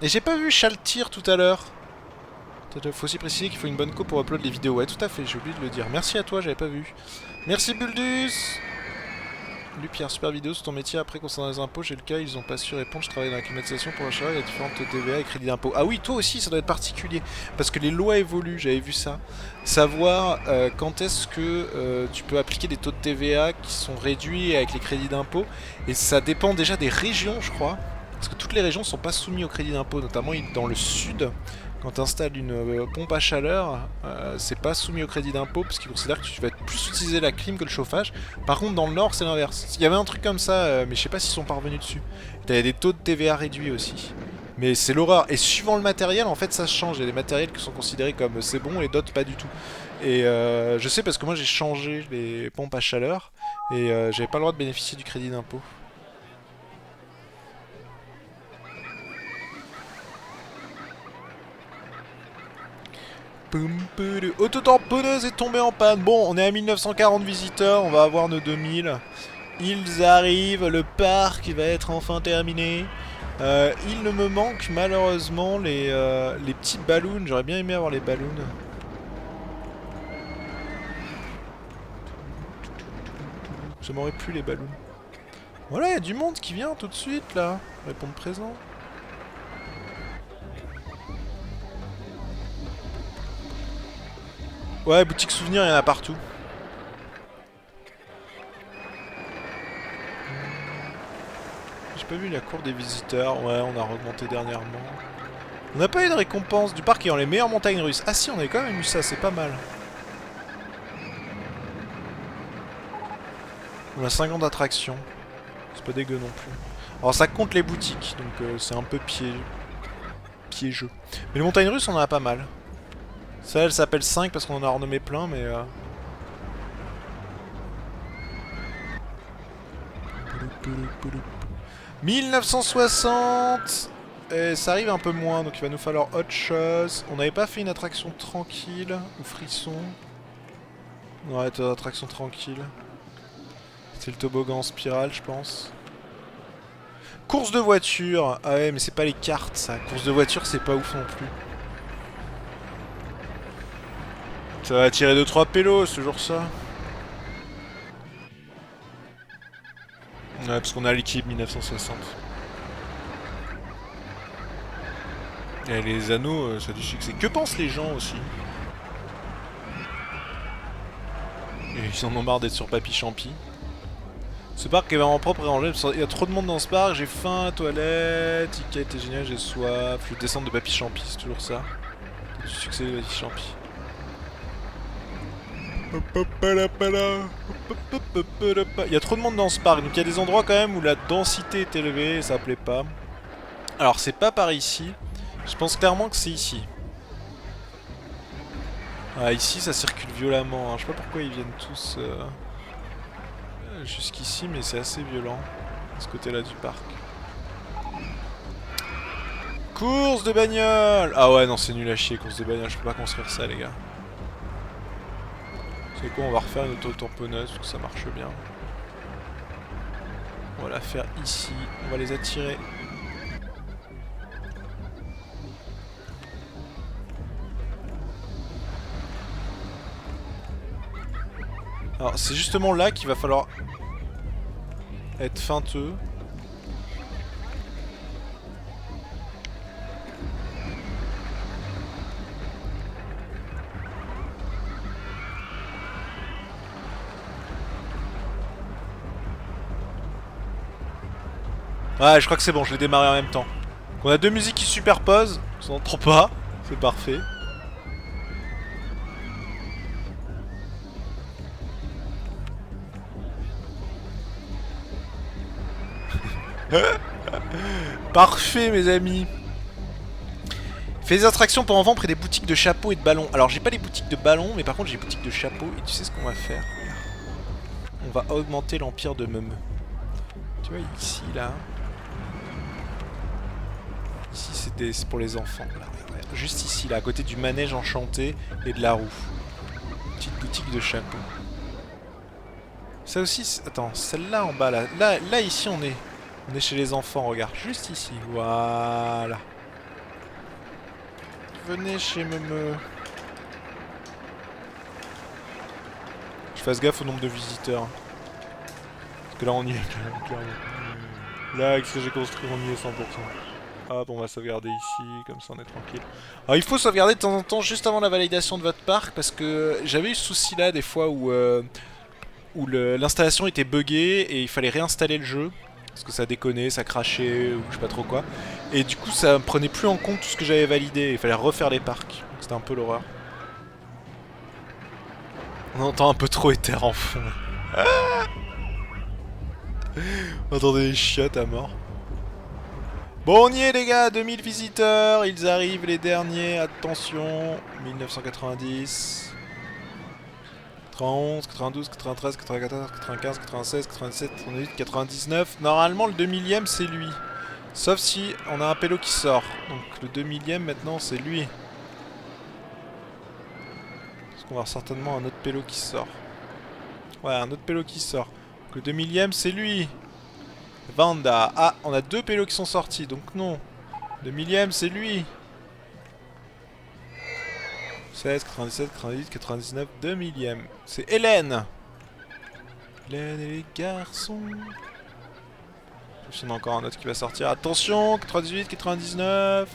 Et j'ai pas vu Chaltir tout à l'heure. Faut aussi préciser qu'il faut une bonne co pour upload les vidéos. Ouais, tout à fait, j'ai oublié de le dire. Merci à toi, j'avais pas vu. Merci Buldus. Lui Pierre, super vidéo sur ton métier. Après concernant les impôts, j'ai le cas, ils ont pas su répondre. Je travaille dans la climatisation pour la chaleur, il y a différentes TVA et crédits d'impôt. Ah oui, toi aussi, ça doit être particulier. Parce que les lois évoluent, j'avais vu ça. Savoir quand est-ce que tu peux appliquer des taux de TVA qui sont réduits avec les crédits d'impôt. Et ça dépend déjà des régions, je crois. Parce que toutes les régions sont pas soumises au crédit d'impôt, notamment dans le sud. Quand tu installes une pompe à chaleur, c'est pas soumis au crédit d'impôt parce qu'ils considèrent que tu vas plus utiliser la clim que le chauffage. Par contre, dans le nord, c'est l'inverse. Il y avait un truc comme ça, mais je sais pas s'ils sont parvenus dessus. Il y a des taux de TVA réduits aussi. Mais c'est l'horreur. Et suivant le matériel, en fait, ça change. Il y a des matériels qui sont considérés comme c'est bon et d'autres pas du tout. Et je sais parce que moi j'ai changé les pompes à chaleur et j'avais pas le droit de bénéficier du crédit d'impôt. Autotamponneuse est tombée en panne. Bon, on est à 1940 visiteurs, on va avoir nos 2000. Ils arrivent, le parc va être enfin terminé. Il ne me manque malheureusement les petits ballons. J'aurais bien aimé avoir les ballons. Ça m'aurait plu les ballons. Voilà, il y a du monde qui vient tout de suite là. Répondre présent. Ouais, boutique souvenir, il y en a partout. J'ai pas vu la cour des visiteurs. Ouais, on a augmenté dernièrement. On n'a pas eu de récompense du parc ayant les meilleures montagnes russes. Ah si, on avait quand même eu ça, c'est pas mal. On a 50 d'attractions. C'est pas dégueu non plus. Alors ça compte les boutiques, donc c'est un peu piégeux. Mais les montagnes russes, on en a pas mal. Ça, elle s'appelle 5 parce qu'on en a renommé plein, mais... 1960. Et ça arrive un peu moins, donc il va nous falloir autre chose. On n'avait pas fait une attraction tranquille ou frisson. Ouais, une attraction tranquille. C'est le toboggan en spirale, je pense. Course de voiture. Ah ouais, mais c'est pas les cartes, ça. Course de voiture, c'est pas ouf non plus. Ça va attirer 2-3 pélos, c'est toujours ça. Ouais, parce qu'on a l'équipe 1960. Et les anneaux, ça a du succès. Que pensent les gens aussi? Et ils en ont marre d'être sur Papy Champi. Ce parc est vraiment propre et rangé. Il y a trop de monde dans ce parc. J'ai faim, toilette, ticket était génial, j'ai soif. Je veux descendre de Papy Champi, c'est toujours ça. Du succès de Papy Champi. Il y a trop de monde dans ce parc, donc il y a des endroits quand même où la densité est élevée et ça plaît pas. Alors c'est pas par ici, je pense clairement que c'est ici. Ah ici ça circule violemment, hein. Je sais pas pourquoi ils viennent tous jusqu'ici, mais c'est assez violent, de ce côté là du parc. Course de bagnole. Ah ouais non c'est nul à chier, course de bagnole, je peux pas construire ça les gars. C'est quoi, on va refaire une auto-tamponneuse parce que ça marche bien. On va la faire ici, on va les attirer. Alors c'est justement là qu'il va falloir être feinteux. Ouais, je crois que c'est bon, je l'ai démarré en même temps. On a deux musiques qui se superposent, on s'entend pas, c'est parfait. Parfait mes amis. Fais des attractions pour enfants près des boutiques de chapeaux et de ballons. Alors j'ai pas les boutiques de ballons, mais par contre j'ai les boutiques de chapeaux. Et tu sais ce qu'on va faire? on va augmenter l'empire de Meumeu. Tu vois, ici, là. Ici, c'est pour les enfants. Là, ouais. Juste ici, là, à côté du manège enchanté et de la roue. Petite boutique de chapeaux. Ça aussi, attends, celle-là en bas, là. Là, ici, on est chez les enfants, regarde. Juste ici, voilà. Venez chez Meumeu. Je fasse gaffe au nombre de visiteurs. Parce que là, on y est clairement. Là, avec ce que j'ai construit, on y est 100%. Hop, on va sauvegarder ici, comme ça on est tranquille. Alors il faut sauvegarder de temps en temps juste avant la validation de votre parc, parce que j'avais eu ce souci là des fois où l'installation était buggée et il fallait réinstaller le jeu. Parce que ça déconnait, ça crachait, ou je sais pas trop quoi. Et du coup ça me prenait plus en compte tout ce que j'avais validé, il fallait refaire les parcs. Donc c'était un peu l'horreur. On entend un peu trop Ether en fond. On entend des chiottes à mort. Bon, on y est les gars, 2000 visiteurs, ils arrivent les derniers, attention, 1990, 91, 92, 93, 94, 95, 96, 97, 98, 99, normalement le 2000ème c'est lui. Sauf si on a un pélo qui sort, donc le 2000ème maintenant c'est lui. Parce qu'on va avoir certainement un autre pélo qui sort. Ouais, un autre pélo qui sort. Donc le 2000ème c'est lui. Vanda. Ah, on a deux pélos qui sont sortis, donc non. Le 1000ème, c'est lui. 16, 97, 98, 99, 2000ème. C'est Hélène. Hélène et les garçons. Il y en a encore un autre qui va sortir. Attention, 98, 99.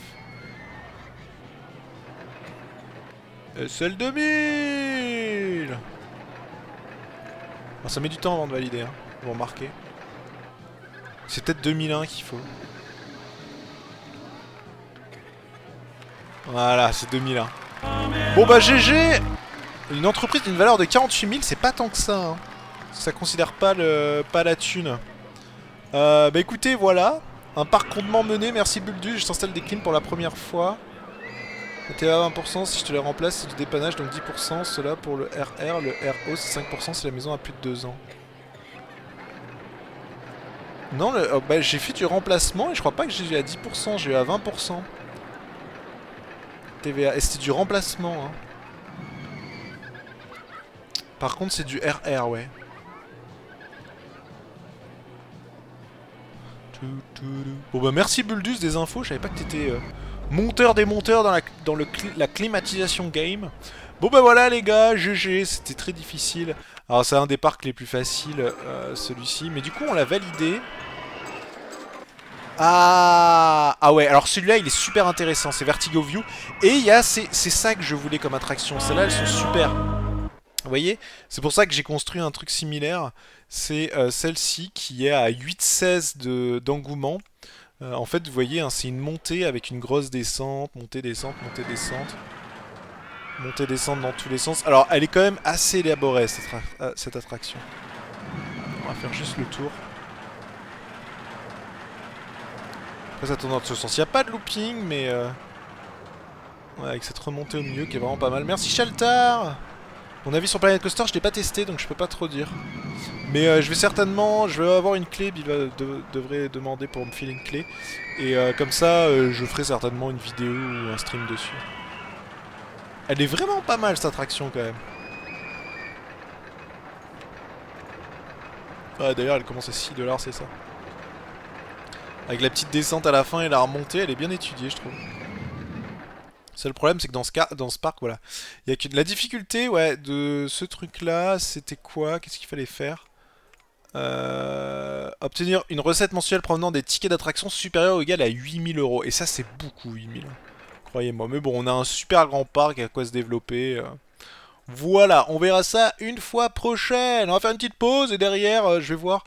Et c'est le 2000. Alors, ça met du temps avant de valider, hein. Vous remarquez. C'est peut-être 2001 qu'il faut. Voilà, c'est 2001. Bon bah GG. Une entreprise d'une valeur de 48 000, c'est pas tant que ça, hein. Ça considère pas la thune. Bah écoutez, voilà. Un parc rondement mené, merci Buldu, je t'installe des clims pour la première fois. TVA 20%, si je te les remplace, c'est du dépannage, donc 10%. Cela pour le RR, le RO c'est 5% si la maison a plus de 2 ans. Non, bah, j'ai fait du remplacement et je crois pas que j'ai eu à 10%, j'ai eu à 20%. TVA, et c'était du remplacement, hein. Par contre, c'est du RR, ouais. Bon bah merci Buldus des infos, je savais pas que t'étais monteur des monteurs dans la climatisation game. Bon bah voilà les gars, GG, c'était très difficile. Alors c'est un des parcs les plus faciles, celui-ci, mais du coup on l'a validé. Ah ouais, alors celui-là il est super intéressant, c'est Vertigo View. Et il y a, c'est ça que je voulais comme attraction, celles-là elles sont super. Vous voyez, c'est pour ça que j'ai construit un truc similaire. C'est celle-ci qui est à 8,16 d'engouement. En fait, vous voyez, hein, c'est une montée avec une grosse descente, montée, descente, montée, descente. Montée, descente dans tous les sens. Alors, elle est quand même assez élaborée, cette attraction. On va faire juste le tour. Après, ça tourne dans ce sens. Il n'y a pas de looping, mais... ouais, avec cette remontée au milieu qui est vraiment pas mal. Merci Sheltar. Mon avis sur Planet Coaster, je l'ai pas testé, donc je peux pas trop dire. Mais je vais certainement, je vais avoir une clé, il devrait demander pour me filer une clé. Et comme ça, je ferai certainement une vidéo ou un stream dessus. Elle est vraiment pas mal cette attraction quand même. Ah, d'ailleurs, elle commence à 6 $, c'est ça. Avec la petite descente à la fin et la remontée, elle est bien étudiée, je trouve. Seul problème, c'est que dans ce parc, voilà. Il y a que de la difficulté, ouais, de ce truc-là, c'était quoi? Qu'est-ce qu'il fallait faire? Obtenir une recette mensuelle provenant des tickets d'attraction supérieure ou égale à 8000 €. Et ça, c'est beaucoup, 8000. Croyez-moi. Mais bon, on a un super grand parc, à quoi se développer. Voilà, on verra ça une fois prochaine. On va faire une petite pause et derrière, je vais voir